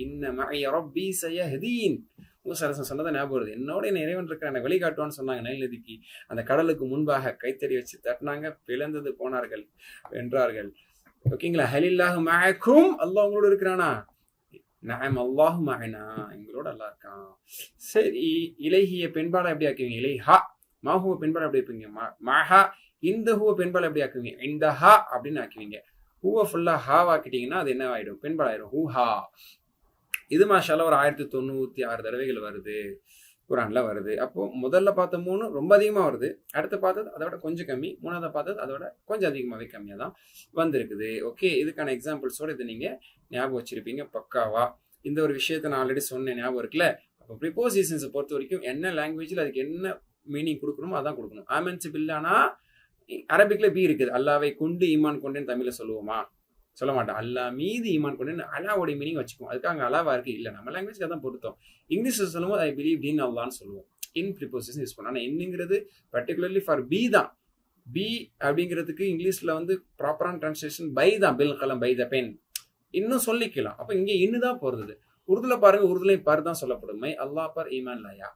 இன்ன மஇ ரப்பி சயஹ்தீன். மூசா சொன்னதை ஞாபகம் வருது. என்னோட என்ன இறைவன் இருக்கிற எனக்கு வழிகாட்டுவான்னு சொன்னாங்க. நைல் நதிக்கு அந்த கடலுக்கு முன்பாக கைத்தறி வச்சு தட்டினாங்க, பிளந்தது, போனார்கள், வென்றார்கள். ஓகேங்களா? ஹலில்லாஹு மஅக்கும், அல்லாஹ் உங்களோட இருக்கிறானா? நஅம் அல்லாஹு மஅனா, எங்களோட அல்லாஹ் இருக்கான். சரி, இலைஹிய பெண்பாலை எப்படி ஆக்குவீங்க? இலைஹா. மாஹுவ பெண்பாலை எப்படி ஆக்குவீங்க? மஹா. இந்த ஹூவ பெண்பாலை எப்படி ஆக்குவீங்க? இந்த ஹா அப்படின்னு ஆக்குவீங்க. ஹூவ ஃபுல்லா ஹாவாக்கிட்டீங்கன்னா அது என்ன ஆயிடும்? பெண்பால் ஆயிடும், ஹூஹா. இது மாஷால்லா ஒரு 1096 தடவைகள் வருது, குர்ஆன்ல வருது. அப்போ முதல்ல பார்த்த 3 ரொம்ப அதிகமா வருது, அடுத்து பார்த்தது அதை விட கொஞ்சம் கம்மி, மூணாவது பார்த்தது அதை விட கொஞ்சம் அதிகமாகவே கம்மியாக தான் வந்திருக்குது. ஓகே, இதுக்கான எக்ஸாம்பிள்ஸோட இதை நீங்க ஞாபகம் வச்சிருப்பீங்க பக்காவா. இந்த ஒரு விஷயத்த நான் ஆல்ரெடி சொன்னேன், ஞாபகம் இருக்குல்ல? அப்போ ப்ரிப்போசிஷன்ஸை பொறுத்த வரைக்கும் என்ன லாங்குவேஜில் அதுக்கு என்ன மீனிங் கொடுக்கணுமோ அதான் கொடுக்கணும். ஆமன்சு பில்லானா அரபிக்ல பி இருக்குது, அல்லாவை கொண்டு ஈமான் கொண்டேன்னு தமிழ்ல சொல்லுவோமா? சொல்ல மாட்டோம். அல்லாஹ் மீது ஈமான் கொண்டு அல்லாவோடைய மீனிங் வச்சுக்குவோம். அதுக்காக அங்கே அல்லாவா இருக்கு இல்லை, நம்ம லாங்குவேஜ்க்கு தான் பொருத்தம். இங்கிலீஷ்ல சொல்லும்போது ஐ பிலீவ் இன் அல்லான்னு சொல்லுவோம், இன் ப்ரிப்போசிஷன் யூஸ் பண்ணோம். ஆனால் என்னங்கிறது பர்டிகுலர்லி ஃபார் பி தான். பி அப்படிங்கிறதுக்கு இங்கிலீஷ்ல வந்து ப்ராப்பரான டிரான்ஸ்லேஷன் பை தான், பில் கலம் பை த பென் இன்னும் சொல்லிக்கலாம். அப்போ இங்கே இன்னும் தான் போறது. உருதுல பாருங்க, உருதுலையும் பர் தான் சொல்லப்படும். மை அல்லாஹ் பர் ஈமான் லாயா,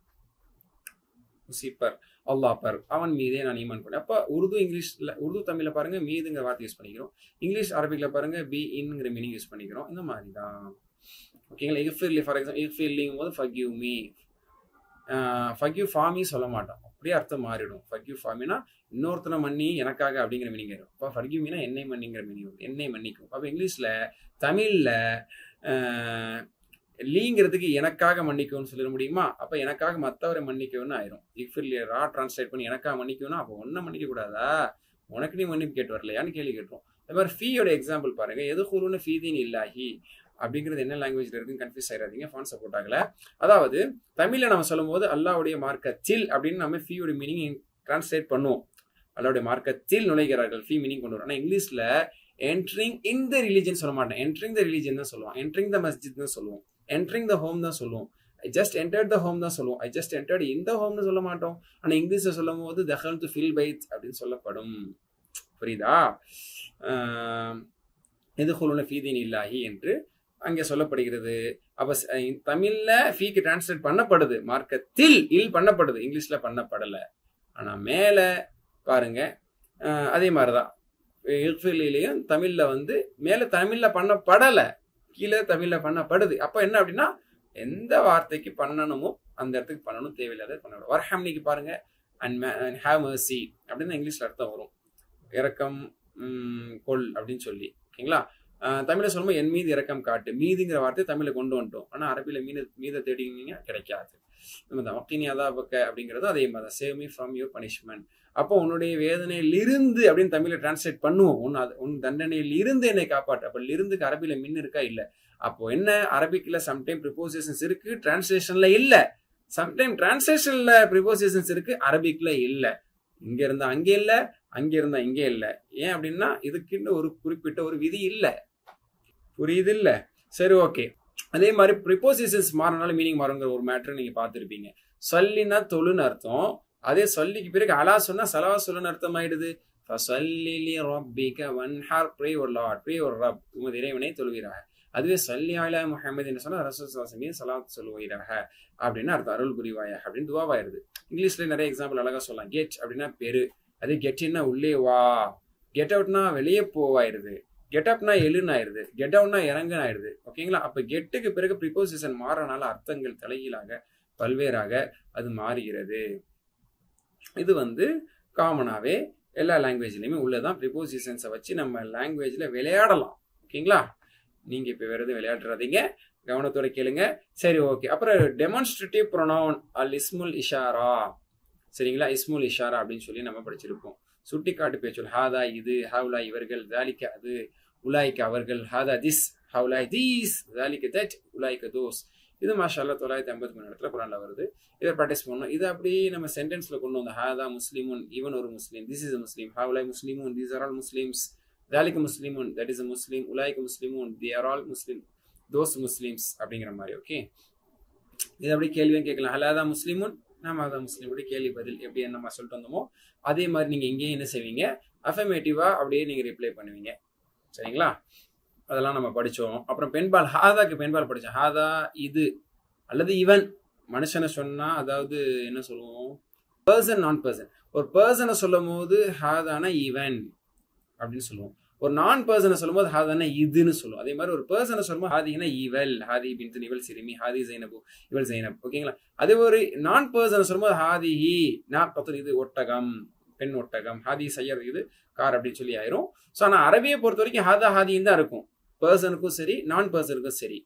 உசி பர் அல்லாஹ் பர், அவன் மீதே நான் ஈமான் கொண்டேன். அப்போ உருது இங்கிலீஷ்ல, உருது தமிழ்ல பாருங்க மீதுங்கிற வார்த்தை யூஸ் பண்ணிக்கிறோம், இங்கிலீஷ் அரபிக்ல பாருங்க பி இன்ங்கிற மீனிங் யூஸ் பண்ணிக்கிறோம். இந்த மாதிரி தான். ஓகேங்களா? இஃபிர்லி ஃபார் எக்ஸாம்பிள், இஃபிர்லிங்கும் போது ஃபக்யூ மீ, ஃபக்யூ ஃபாமி சொல்ல மாட்டோம், அப்படியே அர்த்தம் மாறிடும். ஃபக்யூ ஃபாமினா இன்னொருத்தனை மன்னி எனக்காக அப்படிங்கிற மீனிங் ஆயிடும். இப்போ ஃபர்கியூ மீனா என்னை மன்னிங்கிற மீனிங் வரும், என்னை மன்னிக்கும். அப்போ இங்கிலீஷ்ல தமிழ்ல லீங்கிறதுக்கு எனக்காக மன்னிக்கணும்னு சொல்லிட முடியுமா? அப்போ எனக்காக மற்றவரை மன்னிக்கணும்னு ஆயிரும். இஃபிர்லி ரா டிரான்ஸ்லேட் பண்ணி எனக்காக மன்னிக்கணும்னா அப்போ ஒன்றை மன்னிக்க கூடாதா? உனக்கு நீ மன்னிப்பு கேட்டு வரலையான்னு கேள்வி கேட்டுரும். அது மாதிரி ஃபீயோட எக்ஸாம்பிள் பாருங்க, எது குருன்னு ஃபீதீன் இல்லாஹி அப்படிங்கிறது என்ன லாங்குவேஜ்ல இருக்குன்னு கன்ஃபியூஸ் ஆயிடாதீங்க, ஃபான் சப்போர்ட் ஆகல. அதாவது தமிழ்ல நம்ம சொல்லும் போது அல்லாவுடைய மார்க்கத்தில் அப்படின்னு நம்ம ஃபீயோட மீனிங் டிரான்ஸ்லேட் பண்ணுவோம். அல்லாவுடைய மார்க்கத்தில் நுழைகிறார்கள், ஃபீ மீனிங் கொண்டு வரும். ஆனால் இங்கிலீஷ்ல என்ட்ரிங் இன் த ரிலிஜன் சொல்ல மாட்டேன், என்ட்ரிங் த ரிலிஜன் தான் சொல்லுவோம், என்ட்ரிங் த மஸ்ஜித் தான் சொல்லுவோம், என்ட்ரிங் த ஹோம் தான் சொல்லுவோம், I just entered the home தான் சொல்லுவோம், ஐ ஜஸ்ட் என்டர்ட் இன் த ஹோம்னு சொல்ல மாட்டோம். ஆனால் இங்கிலீஷ்ல சொல்லும் போது தஹல் டு ஃபில் பைத் அப்படின்னு சொல்லப்படும். புரியுதா? எதுகுலுன ஃபீதீன் இல்லாஹி என்று அங்கே சொல்லப்படுகிறது. அப்ப தமிழ்ல ஃபீக்கு டிரான்ஸ்லேட் பண்ணப்படுது, மார்க்கத்தில் இல் பண்ணப்படுது, இங்கிலீஷ்ல பண்ணப்படலை. ஆனா மேல பாருங்க அதே மாதிரிதான் இஃபிர்லிலையும் தமிழ்ல வந்து மேல தமிழ்ல பண்ணப்படலை, கீழே தமிழ்ல பண்ணப்படுது. அப்ப என்ன அப்படின்னா எந்த வார்த்தைக்கு பண்ணணுமோ அந்த இடத்துக்கு பண்ணணும், தேவையில்லாத பண்ணணும். வர்ஹம்னிக்கு பாருங்க அண்ட் ஹேவ் மர்சி அப்படின்னு இங்கிலீஷ்ல அர்த்தம் வரும், இரக்கம் கொள் அப்படின்னு சொல்லி. ஓகேங்களா? தமிழை சொல்லும்போது என் மீது இரக்கம் காட்டு, மீதுங்கிற வார்த்தை தமிழை கொண்டு வந்துட்டோம். ஆனால் அரபியில் மீதை தேடினீங்க கிடைக்காது. நம்ம தான் வக்கீனி அதாபக்க அப்படிங்கிறது அதே மாதிரி தான், save me from your punishment. அப்போ உன்னுடைய வேதனையிலிருந்து அப்படின்னு தமிழை டிரான்ஸ்லேட் பண்ணுவோம், உன் தண்டனையில் இருந்து என்னை காப்பாற்று. அப்போ இருந்துக்கு அரபியில் மின் இருக்கா? இல்லை. அப்போ என்ன, அரபிக்கில் சம்டைம் ப்ரிப்போசிஷன்ஸ் இருக்கு, டிரான்ஸ்லேஷன்ல இல்லை. சம்டைம் டிரான்ஸ்லேஷன்ல ப்ரிப்போசிஷன்ஸ் இருக்கு, அரபிக்ல இல்லை. இங்க இருந்தா அங்கே இல்லை, அங்கே இருந்தா இங்கே இல்லை. ஏன் அப்படின்னா இதுக்குன்னு ஒரு குறிப்பிட்ட ஒரு விதி இல்லை. புரியுது இல்ல? சரி, ஓகே. அதே மாதிரி ப்ரிப்போசிஷன்ஸ் மாறினாலும் மீனிங் மாறுங்கிற ஒரு மேட்டர் நீங்க பார்த்துருப்பீங்க. சொல்லினா தொழுன்னு அர்த்தம், அதே சொல்லிக்கு பிறகு அலா சொன்னா சலவா சொல்லுன்னு அர்த்தம் ஆயிடுது. உமது இறைவனை தொழுகிறார். அதுவே சொல்லி அலா முஹம்மது என்று சொன்னா ரசூலுல்லாஹி ஸல்லல்லாஹு சொல்லுகிறாக அப்படின்னு அர்த்தம், அருள் புரிவாயாக அப்படின்னு துவாவாயிருது. இங்கிலீஷ்ல நிறைய எக்ஸாம்பிள் அழகா சொல்லலாம். கெட் அப்படின்னா பெரு, அது கெட்டின்னா உள்ளே வா, கெட் அவுட்னா வெளியே போவாயிருது, கெட் அப்னா எழுன்னு ஆயிடுது, கெட் அவுட்னா இறங்குன்னு ஆயிடுது. ஓகேங்களா? அப்ப கெட்டுக்கு பிறகு ப்ரிப்போசிஷன் மாறனால அர்த்தங்கள் தலைகீழாக பல்வேறாக அது மாறுகிறது. இது வந்து காமனாவே எல்லா லாங்குவேஜ்லையுமே உள்ளதான். ப்ரிப்போசிஷன்ஸை வச்சு நம்ம லாங்குவேஜில் விளையாடலாம். ஓகேங்களா? நீங்கள் இப்போ வேறு எதுவும் விளையாடுறாதீங்க, கவனத்தோட கேளுங்க. சரி, ஓகே. அப்புறம் டெமான்ஸ்ட்ரேட்டிவ் ப்ரொனவுன் அல் இஸ்முல் இஷாரா. சரிங்களா? இஸ்முல் இஷாரா அப்படின்னு சொல்லி நம்ம படிச்சிருப்போம். சுட்டி காட்டு பேச்சொல். ஹாதா இது, ஹவுலா இவர்கள், தாலிக்க அது, உலாய்க்க அவர்கள், ஹாதா திஸ், ஹவுலாய் தீஸ், தாலிக்க தட், உலாய்க்க தோஸ். இது மாஷா அல்லாஹ் 953 இடத்துல குரான்ல வருது. இதை ப்ராக்டிஸ் பண்ணணும். இது அப்படியே நம்ம சென்டென்ஸ்ல கொண்டு வந்தோம். ஹாதா முஸ்லிமுன், இவன் ஒரு முஸ்லீம், திஸ் இஸ் அ முஸ்லீம், ஹவுலாய் முஸ்லிமுன், தீஸ் ஆர் ஆல் முஸ்லிம்ஸ், தாலிக்க முஸ்லிமுன், தட் இஸ் அ முஸ்லீம், உலாய்க்க முஸ்லிமுன், they are all Muslim, those Muslims அப்படிங்கிற மாதிரி. ஓகே, இது அப்படி கேள்வியும் கேட்கலாம். ஹலாதா முஸ்லிமுன், நாம அதான் முஸ்லீமுடைய கேள்வி பதில் எப்படி நம்ம சொல்லிட்டு வந்தோமோ அதே மாதிரி நீங்கள் எங்கேயும் என்ன செய்வீங்க, அஃபர்மேட்டிவாக அப்படியே நீங்கள் ரிப்ளை பண்ணுவீங்க. சரிங்களா? அதெல்லாம் நம்ம படித்தோம். அப்புறம் பெண்பால், ஹாதாக்கு பெண்பால் படித்தோம். ஹாதா இது அல்லது இவன். மனுஷனை சொன்னால் அதாவது என்ன சொல்லுவோம், பர்சன் நான் பர்சன். ஒரு பர்சனை சொல்லும் போது ஹாதானா இவன் அப்படின்னு சொல்லுவோம். ஒரு நான் பர்சனை சொல்லும் போது ஹாதானா இதுன்னு சொல்லுவோம். அதே மாதிரி ஒரு பர்சனை சொல்லும்போது ஹாதினா இவள், ஹாதி பின்து இவள் சிறுமி, ஹாதி ஜைனபு இவள் ஜைனப். ஓகேங்களா? அதே ஒரு நான் பர்சனை சொல்லும்போது ஹாதிஹி நான் கத்துர் இது ஒட்டகம், பெண் ஒட்டகம், ஹாதி சையர் இது கார் அப்படின்னு சொல்லி ஆயிரும். ஸோ ஆனால் அரபியை பொறுத்த வரைக்கும் ஹாதா ஹாதின்னு தான் இருக்கும். பர்சனுக்கும் சரி, நான் பர்சனுக்கும் சரி,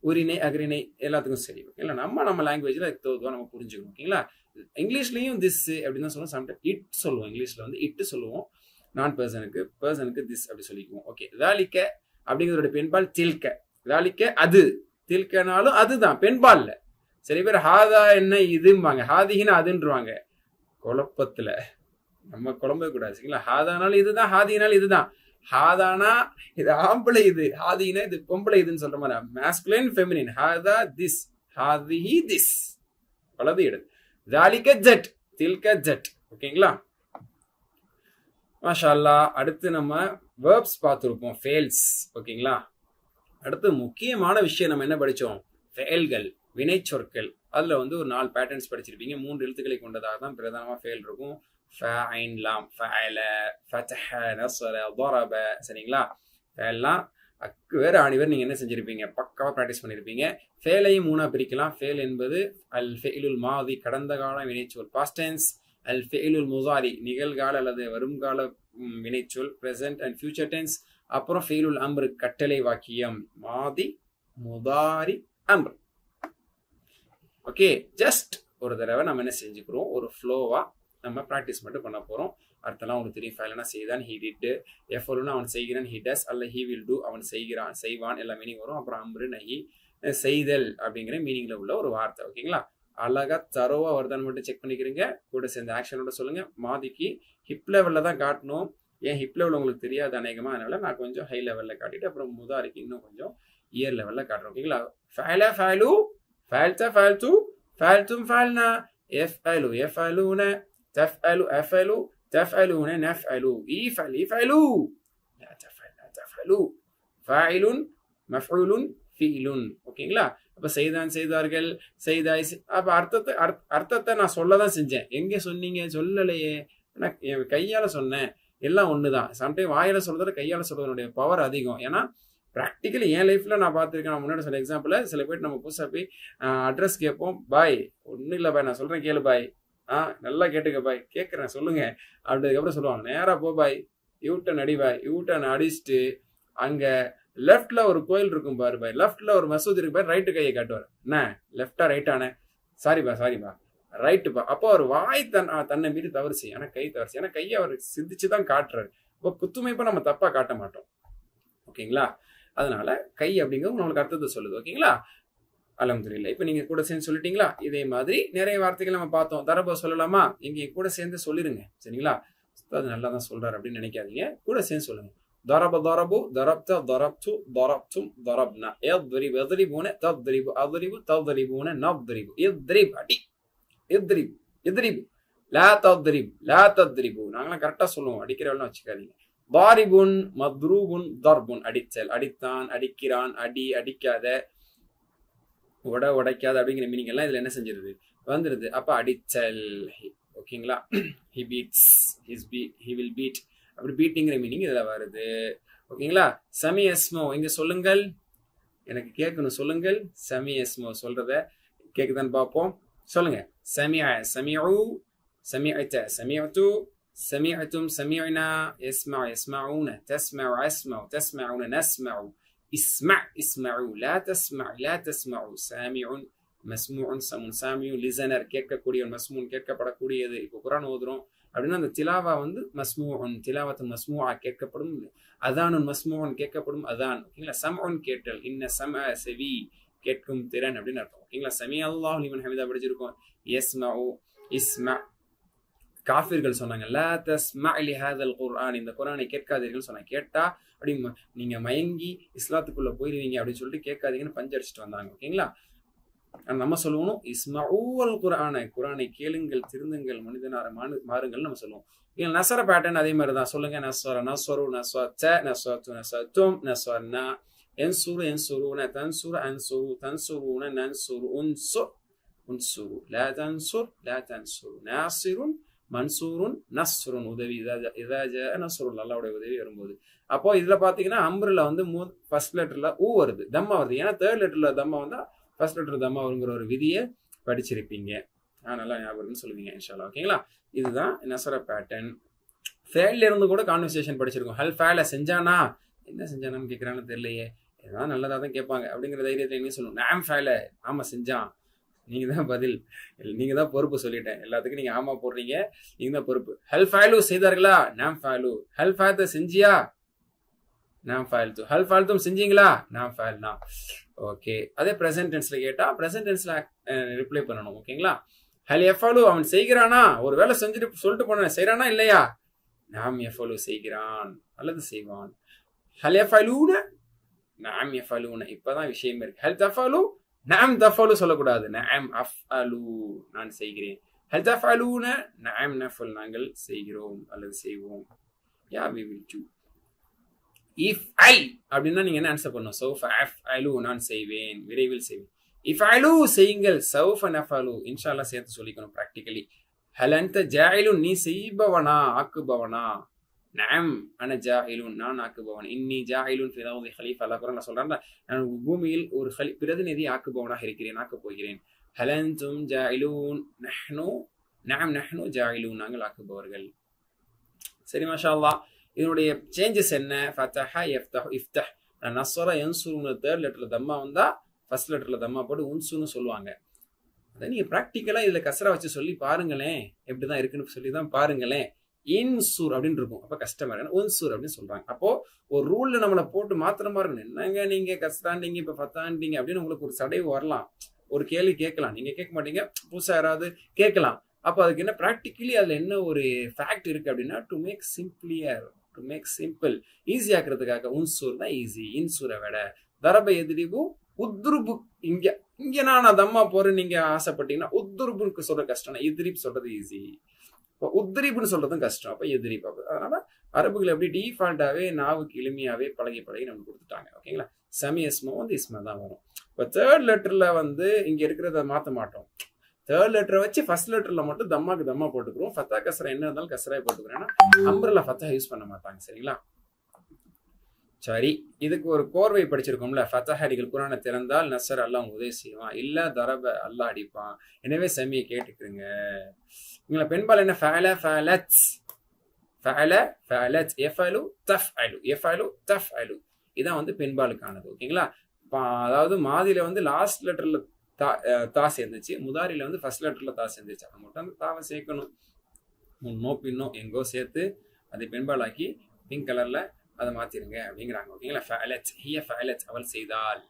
உரிணை அக்ரிணை எல்லாத்துக்கும் சரி. ஓகேங்களா? நம்ம லாங்குவேஜில் தோதுவாக நம்ம புரிஞ்சுக்கணும். ஓகேங்களா? இங்கிலீஷ்லையும் திஸ் அப்படின்னு தான் சொல்லுவோம். சம்டைம் இட் சொல்லுவோம். இங்கிலீஷில் வந்து இட்டு சொல்லுவோம். நான் பர்சனுக்கு திஸ் அப்படி சொல்லிக்குவோம். ஓகே, தாலிக்க அப்படிங்கிறதோட பெண்பால் தில்க. தாலிக்க அது, தில்கனாலும் அதுதான் பெண்பால்ல. சரி பேர் ஹாதா என்ன இதும்பாங்க, ஹாதிகினா அதுன்றுவாங்க. குழப்பத்துல நம்ம குழம்பவே கூடாது. சரிங்களா? ஹாதானாலும் இதுதான், ஹாதினாலும் இதுதான். ஹாதானா இது ஆம்பளை, இது ஹாதினா இது பொம்பளை இதுன்னு சொல்ற மாதிரி. Masculine feminine. ஹாதா திஸ், ஹாதிஹி திஸ், வலது இடது. தாலிக்க ஜட், தில்க ஜட். ஓகேங்களா? மாஷா அல்லாஹ். அடுத்து நம்ம வேர்ப்ஸ் பார்த்துருப்போம், ஃபேல்ஸ். ஓகேங்களா? அடுத்து முக்கியமான விஷயம் நம்ம என்ன படித்தோம், ஃபேல்கள், வினை சொற்கள். அதில் வந்து ஒரு 4 பேட்டர்ன்ஸ் படிச்சிருப்பீங்க. 3 எழுத்துக்களை கொண்டதாக தான் பிரதானமாக ஃபேல் இருக்கும். ஃபைன் லாம், ஃபஅல, ஃபதஹ, நஸர, ضرب. சரிங்களா? ஃபேல்லாம் அக்கு வேறு ஆணிவர் நீங்கள் என்ன செஞ்சுருப்பீங்க, பக்காவாக ப்ராக்டிஸ் பண்ணியிருப்பீங்க. ஃபேலையும் 3ஆக பிரிக்கலாம். ஃபேல் என்பது அல் ஃபெயிலுல் மாதி, கடந்த கால வினைச்சொல், பாஸ்ட் டென்ஸ். அல் ஃபெயிலுல் முசாரி, நிகழ்கால அல்லது வருங்கால வினைச்சொல், பிரசன்ட் அண்ட் ஃபியூச்சர் டென்ஸ். அப்புறம் ஃபெயிலுல் அம்ரு, கட்டளை வாக்கியம், மாதி, முதாரி, அம்ரு. ஓகே, ஜஸ்ட் ஒரு தடவை நம்ம என்ன செஞ்சுக்கிறோம், ஒரு ஃப்ளோவாக நம்ம ப்ராக்டிஸ் மட்டும் பண்ண போகிறோம். அடுத்தலாம் உங்களுக்கு தெரியும். ஃபைலனா செய்தான், ஹி டிட். எஃபலுனா அவன் செய்கிறான், ஹி டஸ். அல்ல ஹி வில் டூ, அவன் செய்கிறான், செய்வான், எல்லா மீனிங் வரும். அப்புறம் அம்ரு, நஹி, செய்தல் அப்படிங்கிற மீனிங்ல உள்ள ஒரு வார்த்தை. ஓகேங்களா? அழகா தரோவா வருதான்னு மட்டும் செக் பண்ணிக்கிறீங்க. கூட சேர்ந்த ஆக்ஷனோட சொல்லுங்க. மாதிக்கு ஹிப் லெவலில் தான் காட்டணும். ஏன் ஹிப் லெவல் உங்களுக்கு தெரியாது அநேகமாக, அதனால நான் கொஞ்சம் ஹை லெவலில் காட்டிட்டு அப்புறம் முதாரிக்கு இன்னும் கொஞ்சம் இயர் லெவலில் காட்டுறோம். ஓகேங்களா? ஃபைல ஃபைலு, ஃபைல்த ஃபைல்து, ஃபைல்தும் ஃபைல்னா, எஃப்ஐலு எஃப்ஐலுன, தஃப்ஐலு எஃப்ஐலு, தஃப்ஐலுன நஃப்ஐலு, ஈஃபைல் ஈஃபைலு, லா தஃப்ஐல் லா தஃப்ஐலு, ஃபைலுன் மஃஊலுன் ஃபீலுன். ஓகேங்களா? அப்போ செய்தான், செய்தார்கள், செய்தாய். அப்போ அர்த்தத்தை நான் சொல்ல தான் செஞ்சேன். எங்கே சொன்னீங்க, சொல்லலையே. நான் என் கையால் சொன்னேன். எல்லாம் ஒன்று தான். சம்டைம் வாயில் சொல்கிறத கையால் சொல்கிறதனுடைய பவர் அதிகம். ஏன்னா ப்ராக்டிக்கலி என் லைஃப்பில் நான் பார்த்துருக்கேன். நான் முன்னாடி சொன்ன எக்ஸாம்பிள், சில பேர் நம்ம புதுசாக போய் அட்ரஸ் கேட்போம். பாய் ஒன்றும் இல்லை பாய், நான் சொல்கிறேன் கேளு பாய். நல்லா கேட்டுக்க பாய், கேட்குறேன் சொல்லுங்க அப்படின்றதுக்கப்புறம் சொல்லுவாங்க, நேராக போ பாய், யூட்டன் அடி பாய். யூட்டன் அடிச்சுட்டு அங்கே லெஃப்ட்ல ஒரு கோயில் இருக்கும் பாரு பாய், லெஃப்ட்ல ஒரு மசூதி இருக்கு பாரு, ரைட்டு கையை காட்டுவார். என்ன லெஃப்டா ரைட்டானே, சாரிப்பா ரைட்டுப்பா. அப்போ அவர் வாய் தன்னை மீறி தவறு செய்யும், ஆனால் கை தவறு செய்யும். ஏன்னா கையை அவர் சிந்திச்சு தான் காட்டுறாரு. இப்போ குத்துமைப்பா நம்ம தப்பா காட்ட மாட்டோம். ஓகேங்களா? அதனால கை அப்படிங்கிறது நம்மளுக்கு அர்த்தத்தை சொல்லுது. ஓகேங்களா? அல்ஹம்துலில்லாஹ். இப்போ நீங்க கூட சேர்ந்து சொல்லிட்டீங்களா? இதே மாதிரி நிறைய வார்த்தைகள் நம்ம பார்த்தோம். தரப சொல்லலாமா? இங்க கூட சேர்ந்து சொல்லிருங்க. சரிங்களா? அது நல்லா தான் சொல்றாரு அப்படின்னு நினைக்காதீங்க. கூட சேர்ந்து சொல்லுங்க. ضرب ضربوا ضربت ضربت ضربتم ضربنا يضرب يضربون تضرب اضرب تضربون نضرب يضرب அடி يضرب يضرب لا تضرب لا تضربوا. நாங்கலாம் கரெக்டா சொல்லுவோம், அடிக்கிறவெல்லாம் வச்சுக்காதீங்க. ضارب مضروب ضرب, அடிச்சல், அடித்தான், அடிக்கிறான், அடி, அடிக்காத, உடைக்காத அப்படிங்கிற மீனிங் எல்லாம் இதுல என்ன செஞ்சிருது, வந்துருது. அப்ப அடிச்சல். ஓகேங்களா? he beats, he will beat, அப்படி பீட்டிங்கிற மீனிங் இதில் வருது. ஓகேங்களா? சமி எஸ்மோ இங்கே சொல்லுங்கள், எனக்கு கேட்கணும். சொல்லுங்கள் சமி எஸ்மோ, சொல்றத கேட்குதான்னு பார்ப்போம். சொல்லுங்க. சமிஅ சமிஉ, சமிஅத சமிஅது, سمعتم سمعنا يسمع يسمعون تسمع أسمع تسمعون نسمع اسمع اسمعوا لا تسمع لا تسمعوا سامع مسموع சமுன் சாமியும் லிசனர் கேட்கக்கூடிய மஸ்மூன் கேட்கப்படக்கூடியது. இப்போ குர்ஆன் ஓதுறோம் அப்படின்னா அந்த திலாவா வந்து மஸ்மூன் திலாவத்து மஸ்மூஆ கேட்கப்படும், அதானுன் மஸ்மூன் கேட்கப்படும் அதான். ஓகேங்களா, சம்உன் கேட்டல், இன்ன சம்அ செவி கேட்கும் திறன் அப்படின்னு அர்த்தம். ஓகேங்களா, சமி அல்லாஹ் லிமன் ஹமிதா படிச்சிருக்கோம். யஸ்மஉ இஸ்மா. காஃபிர்கள் சொன்னாங்க லா தஸ்மஅ லிஹாதல் குர்ஆன், இந்த குர்ஆனை கேட்காதீர்கள் சொன்னாங்க. கேட்டா அப்படி நீங்க மயங்கி இஸ்லாத்துக்குள்ள போயிருவீங்க அப்படின்னு சொல்லிட்டு கேட்காதீங்கன்னு பஞ்சடிச்சுட்டு வந்தாங்க. ஓகேங்களா, நம்ம சொல்லுவோம் இஸ்மஊல் குர்ஆனை, குர்ஆனை கேளுங்கள் திருந்துங்கள் மனிதனார மாறுங்கள் நம்ம சொல்லுவோம். நசர பேட்டர்ன் அதே மாதிரி தான். சொல்லுங்க நஸ்வர நஸ்வரு நஸ்வத்த நஸ்வத்து நஸ்வத்தும் நஸ்வர்னா என்சுரு என்சுருன தன்சுரு அன்சுரு தன்சுருன நன்சுரு உன்சு உன்சுரு லா தன்சுர் லா தன்சுரு நாசிருன் மன்சூருன் நஸ்ருன் உதவி இதாஜ நஸ்ருல் அல்லாஹ்வுடைய உதவி வரும்போது. அப்போ இதுல பாத்தீங்கன்னா அம்ருல வந்து ஃபர்ஸ்ட் லெட்டர்ல ஊ வருது, தம்மா வருது. ஏன்னா தேர்ட் லெட்டர்ல தம்மா வந்தா ஃபர்ஸ்ட் லெட்டர் தம்மா வருங்கிற ஒரு விதியை படிச்சிருப்பீங்க. நல்லா ஞாபகம் சொல்லுவீங்க இன்ஷா அல்லாஹ். ஓகேங்களா, இதுதான் நசர பேட்டர்ன். ஃபேல்ல இருந்து கூட கான்வர்சேஷன் படிச்சிருக்கோம். ஹல் ஃபேல செஞ்சானா, என்ன செஞ்சானு கேட்கறான்னு தெரியலையே, ஏதாவது நல்லதா தான் கேட்பாங்க அப்படிங்கிற தைரியத்துல என்ன சொல்லணும், நாம் ஃபேல ஆமா செஞ்சான். நீங்க தான் பதில், நீங்க தான் பொறுப்பு. சொல்லிட்டேன் எல்லாத்துக்கும் நீங்க ஆமா போடுறீங்க, நீங்க தான் பொறுப்பு. ஹல் ஃபேலு செய்தார்களா, நாம் ஃபேலு. ஹல் ஃபேத்த செஞ்சியா, நாம் ஃபேல்து. ஹல் ஃபேல்தும் செஞ்சீங்களா, நாம் ஃபேல்னா. ஓகே, அதே பிரசன்ட் டென்ஸ்ல கேட்டா பிரசன்ட் டென்ஸ்ல ரிப்ளை பண்ணணும். ஓகேங்களா, ஹல் எஃபலு அவன் செய்கிறானா, ஒரு வேலை செஞ்சுட்டு சொல்லிட்டு போன செய்யறானா இல்லையா, நாம் எஃபலு செய்கிறான் அல்லது செய்வான். ஹல் எஃபலூன நாம் எஃபலூன, இப்பதான் விஷயம் இருக்கு. ஹல் தஃபலு நாம் தஃபலு சொல்லக்கூடாது, நாம் அஃபலு நான் செய்கிறேன். ஹல் தஃபலூன நாம் நஃபல் நாங்கள் செய்கிறோம் அல்லது செய்வோம். Yeah we will do. If I அப்படின்னா நீங்க என்ன ஆன்சர் பண்ணணும், சௌஃப அஃஅலு நான் செய்வேன் விரைவில் செய்வேன். இஃப் அலு செய்யுங்கள், சௌஃப நஃபலு இன்ஷா அல்லாஹ் சேர்த்து சொல்லிக்கணும் ப்ராக்டிகலி. ஹல் அன்த ஜாயிலுன் நீ செய்பவனா ஆக்குபவனா, நஅம் அன ஜாயிலுன் நான் ஆக்குபவன். இன்னி ஜாயிலுன் ஃபில் அர்தி ஹலீஃபா, அல்லாஹ் குர்ஆன்ல சொல்றான் நான் பூமியில் ஒரு பிரதிநிதி ஆக்குபவனாக இருக்கிறேன், ஆக்கப் போகிறேன். ஹல் அன்தும் ஜாயிலுன் நஹ்னு நஅம் நஹ்னு ஜாயிலுன் நாங்கள் ஆக்குபவர்கள். சரி மாஷா அல்லாஹ். இதனுடைய சேஞ்சஸ் என்ன, ஃபதஹ யஃப்தஹு இஃப்தஹ். நஸ்ர யன்சுருன தேர்ட் லெட்டர்ல தம்மா வந்தா ஃபர்ஸ்ட் லெட்டர்ல தம்மா போட்டு உன்சுன்னு சொல்லுவாங்க. அதை நீங்க ப்ராக்டிக்கலா இதுல கசரா வச்சு சொல்லி பாருங்களேன், எப்படிதான் இருக்குன்னு சொல்லி தான் பாருங்களேன். இன்சூர் அப்படின்னு இருக்கும், அப்ப கஷ்டமா இருக்கு. உன்சூர் அப்படின்னு சொல்றாங்க. அப்போ ஒரு ரூல்ல நம்மளை போட்டு மாத்திர மாதிரி இருக்கணும். என்னங்க நீங்க கஸ்டாண்டிங்க இப்ப ஃபத்தாண்டிங்க அப்படின்னு உங்களுக்கு ஒரு சடைவு வரலாம், ஒரு கேள்வி கேட்கலாம். நீங்க கேட்க மாட்டீங்க, புதுசா யாராவது கேட்கலாம். அப்போ அதுக்கு என்ன ப்ராக்டிக்கலி அதுல என்ன ஒரு ஃபேக்ட் இருக்கு அப்படின்னா, to make simpler, to make simple, easy ஆக்குறதுக்காக. உன்சூர் தான் ஈஸி இன்சூரை விட. தரப எதிரிபு உத்ருபு, இங்க இங்க நான் தம்மா போறேன் நீங்க ஆசைப்பட்டீங்கன்னா உத்ருபுக்கு சொல்ற கஷ்டம், எதிரிப் சொல்றது ஈஸி. இப்போ உத்ரிப்னு சொல்றதும் கஷ்டம், அப்ப எதிரிப். அதனால அரபுகள் எப்படி டிஃபால்ட்டாவே நாவுக்கு எளிமையாவே பழகி நமக்கு கொடுத்துட்டாங்க. ஓகேங்களா, சமி இஸ்மா வந்து இஸ்மா தான் வரும். இப்போ தேர்ட் லெட்டர்ல வந்து இங்க இருக்கிறத மாத்த மாட்டோம். தேர்ட் லெட்டரை வச்சு ஃபர்ஸ்ட் லெட்டர்ல மட்டும் தம்மாக்கு தம்மா போட்டுக்கிறோம். ஃபத்தா கசரா என்ன இருந்தாலும் கசராய் போட்டுக்கிறோம். ஏன்னா அம்பர்ல ஃபத்தா யூஸ் பண்ண மாட்டாங்க. சரிங்களா, சரி. இதுக்கு ஒரு கோர்வை படிச்சிருக்கோம்ல, ஃபத்தஹ அடிகள் குர்ஆனை திறந்தால் நஸ்ர் அல்லாஹ் உதவி செய்வான், இல்ல தரப அல்லாஹ் அடிப்பான். எனவே சமியை கேட்டுக்கிறங்க. இவங்கள பெண்பால் என்ன, ஃபஅல ஃபஅலத், ஃபஅல ஃபஅலத், யஃபலு தஃஅலு, யஃபலு தஃஅலு. இதான் வந்து பெண்பாலுக்கானது. ஓகேங்களா, அதாவது மாதில வந்து லாஸ்ட் லெட்டர்ல தா சேர்ந்துச்சு, முதாரில வந்து ஃபர்ஸ்ட் லெட்டர்ல தா சேர்ந்துச்சு. அதை மட்டும் அந்த தாவை சேர்க்கணும். முன்னோ பின்னோ எங்கோ சேர்த்து அதை பெண்பாலாக்கி பிங்க் கலர்ல அதை மாத்திருங்க அப்படிங்கிறாங்க. ஓகேங்களா, ஃபஅலத் ஹிய ஃபஅலத் அவள் செய்தாள்,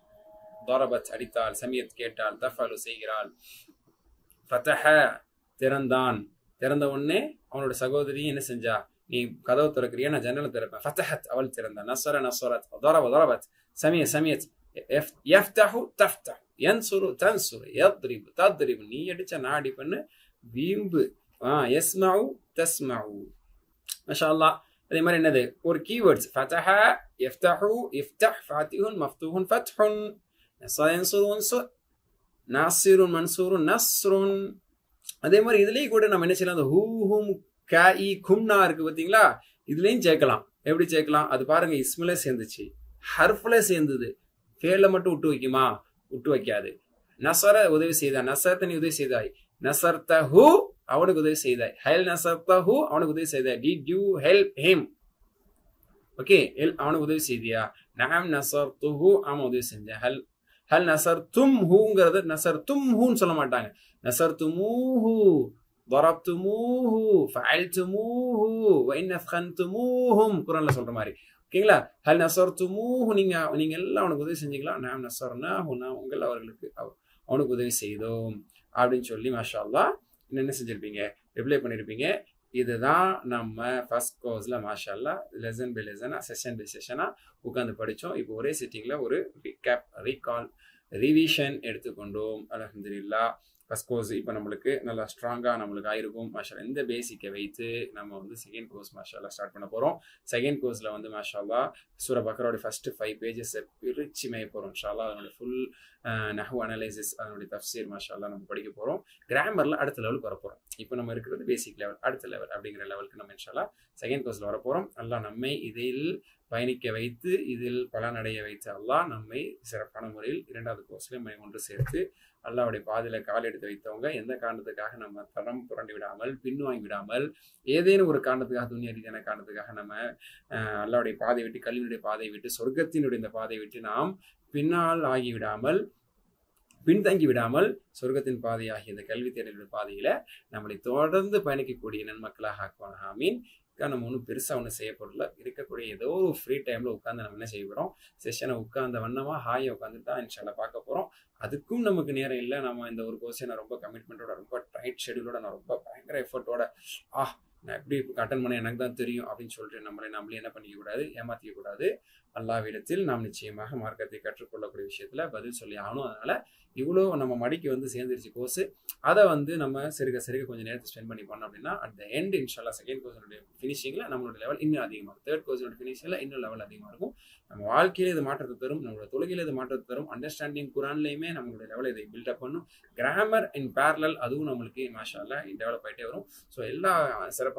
தரபத் அடித்தாள், சமியத் கேட்டாள், தஃஅலு செய்கிறாள். ஃபதஹ திறந்தான், திறந்த உடனே அவனோட சகோதரி என்ன செஞ்சா, நீ கதவு திறக்கிறியா நான் ஜன்னலை திறப்பேன். ஃபதஹத் அவள் திறந்தான், நஸர நஸரத், தரப தரபத், சமிய சமியத், யஃப்தஹு தஃப்தஹ், யன்சுரு தன்சுரு, யத்ரிபு தத்ரிபு நீ அடிச்ச நான் அடிப்பேன்னு வீம்பு. யஸ்மஉ தஸ்மஉ. மாஷா அல்லாஹ். அதே மாதிரி என்னது, ஒரு கீவேர்ட்ஸ் ஃபதஹ யஃப்தஹு இஃப்தஹ் ஃபாத்திஹுன் மஃப்தூஹுன் ஃபத்ஹுன் நஸர யன்சுரு உன்சுர் நாசிருன் மன்சூருன் நஸ்ருன். அதே மாதிரி இதுலயே கூட நம்ம என்ன செய்யலாம், அந்த ஹூ ஹும் கஇ கும்னா இருக்கு பாத்தீங்களா, இதுலயும் சேர்க்கலாம். எப்படி சேர்க்கலாம் அது பாருங்க, இஸ்மில சேர்ந்துச்சு, ஹர்ஃப்ல சேர்ந்தது, ஃபேல மட்டும் விட்டு வைக்குமா, விட்டு வைக்காது. நஸர உதவி செய்தா, நஸர்த நீ உதவி செய்தாய், நஸர்தஹு அவனுக்கு உதவி செய்தாய். ஹல் நசர்தஹு அவனுக்கு உதவி செய்தாய். Did you help him? Okay, அவனுக்கு உதவி செய்தியா? நஅம் நஸர்துஹு அவன் உதவி செஞ்சேன். ஹல் நஸர்தும்ஹுங்கிறது நஸர்தும்ஹுன்னு சொல்ல மாட்டாங்க. நஸர்துமூஹு ضربتموه فعلتموه وإن أثخنتموهم குர்ஆன்ல சொல்ற மாதிரி. ஓகேங்களா? ஹல் நஸர்துமூஹு நீங்க எல்லாம் அவனுக்கு உதவி செஞ்சீங்களா? நஅம் நஸர்னாஹு உங்கள் அவர்களுக்கு அவனுக்கு உதவி செய்தோம் அப்படின்னு சொல்லி மாஷா அல்லாஹ் என்ன செஞ்சிருப்பீங்க? ரிப்ளை பண்ணியிருப்பீங்க. இதுதான் நம்ம ஃபர்ஸ்ட் கோர்ஸ்ல மாஷா அல்லாஹ் லெசன் பை லெசனா செஷன் பை செஷனா உட்காந்து படித்தோம். இப்போ ஒரே சிட்டிங்ல ஒரு ரீகால் ரிவிஷன் எடுத்துக்கொண்டோம். அல்ஹம்துலில்லாஹ். ஃபர்ஸ்ட் கோர்ஸ் இப்போ நம்மளுக்கு நல்லா ஸ்ட்ராங்காக நம்மளுக்கு ஆயிருக்கும் மாஷா. இந்த பேசிக்கை வைத்து நம்ம வந்து செகண்ட் கோர்ஸ் மாஷா அல்லாஹ் ஸ்டார்ட் பண்ண போகிறோம். செகண்ட் கோர்ஸில் வந்து மாஷா அல்லாஹ் சூரா பக்ராவோட ஃபர்ஸ்ட் 5 பேஜஸை பிரிச்சு மேய போகிறோம் இன்ஷா அல்லாஹ். அதனுடைய ஃபுல் நஹ்வு அனலைசிஸ் அதனுடைய தஃப்சீர் மாஷா அல்லாஹ் நம்ம படிக்க போகிறோம். கிராமரில் அடுத்த லெவலுக்கு வர போகிறோம். இப்போ நம்ம இருக்கிறது பேசிக் லெவல், அடுத்த லெவல் அப்படிங்கிற லெவலுக்கு நம்ம இன்ஷா அல்லாஹ் செகண்ட் கோர்ஸில் வர போகிறோம். அல்லாஹ் நம்மை இதில் பயணிக்க வைத்து இதில் பலனடைய வைத்து அல்லாஹ் நம்மை சிறப்பான முறையில் இரண்டாவது கோர்ஸ்ல ஒன்று சேர்த்து அல்லாஹ்வுடைய பாதையில கால் எடுத்து வைத்தவங்க எந்த காரணத்துக்காக நம்ம தரம் புரண்டு விடாமல் பின்வாங்கி விடாமல் ஏதேனும் ஒரு காரணத்துக்காக துன்யா ரீதியான காரணத்துக்காக நம்ம அல்லாஹ்வுடைய பாதையை விட்டு கல்வியினுடைய பாதையை விட்டு சொர்க்கத்தினுடைய இந்த பாதையை விட்டு நாம் பின்னால் ஆகிவிடாமல் பின்தங்கி விடாமல் சொர்க்கத்தின் பாதையாகிய இந்த கல்வி தேடலுடைய பாதையில நம்மளை தொடர்ந்து பயணிக்கக்கூடிய நன்மக்களாக ஆக்குவாங்க. ஆமீன். நம்ம ஒன்றும் பெருசாக ஒன்றும் செய்யப்படல. இருக்கக்கூடிய ஏதோ ஒரு ஃப்ரீ டைமில் உட்காந்து நம்ம என்ன செய்ய போகிறோம்? செஷனை உட்காந்த வண்ணமாக ஹாயை உட்காந்துட்டு தான் இன்ஷால்லா பார்க்க போகிறோம். அதுக்கும் நமக்கு நேரம் இல்லை. நம்ம இந்த ஒரு கோர்ஸை நான் ரொம்ப கமிட்மெண்ட்டோட ரொம்ப டைட் ஷெடியூலோட நான் ரொம்ப பயங்கர எஃபர்ட்டோட நான் எப்படி அட்டன் பண்ண எனக்கு தான் தெரியும் அப்படின்னு சொல்லிட்டு நம்மளே என்ன பண்ணிக்க கூடாது, ஏமாற்றிக்க கூடாது. அல்லாஹ்விடத்தில் நாம் நிச்சயமாக மார்க்கத்தை கற்றுக்கொள்ளக்கூடிய விஷயத்துல பதில் சொல்லி ஆகணும். அதனால இவ்வளோ நம்ம மடிக்கு வந்து சேர்ந்துருச்சு கோர்ஸ். அதை வந்து நம்ம சிறுக கொஞ்சம் நேரத்தை ஸ்பெண்ட் பண்ணி பண்ணோம் அப்படின்னா அட் த எண்ட் இன்ஷால்லா செகண்ட் கோர்ஸோட ஃபினிஷிங்ல நம்மளோட லெவல் இன்னும் அதிகமாக இருக்கும். தேர்ட் கோர்ஸோட ஃபினிஷிங்ல இன்னும் லெவல் அதிகமாக இருக்கும். நம்ம வாழ்க்கையில இது மாற்றத்தை தரும், நம்மளோட தொழுகையில இது மாற்றத்தை தரும். அண்டர்ஸ்டாண்டிங் குரான்லையுமே நம்மளோட லெவலை இதை பில்டப் பண்ணும். கிராமர் இன் பேரலல் அதுவும் நம்மளுக்கு மாஷா அல்லாஹ் டெவலப் ஆகிட்டே வரும். ஸோ எல்லா சிறப்பு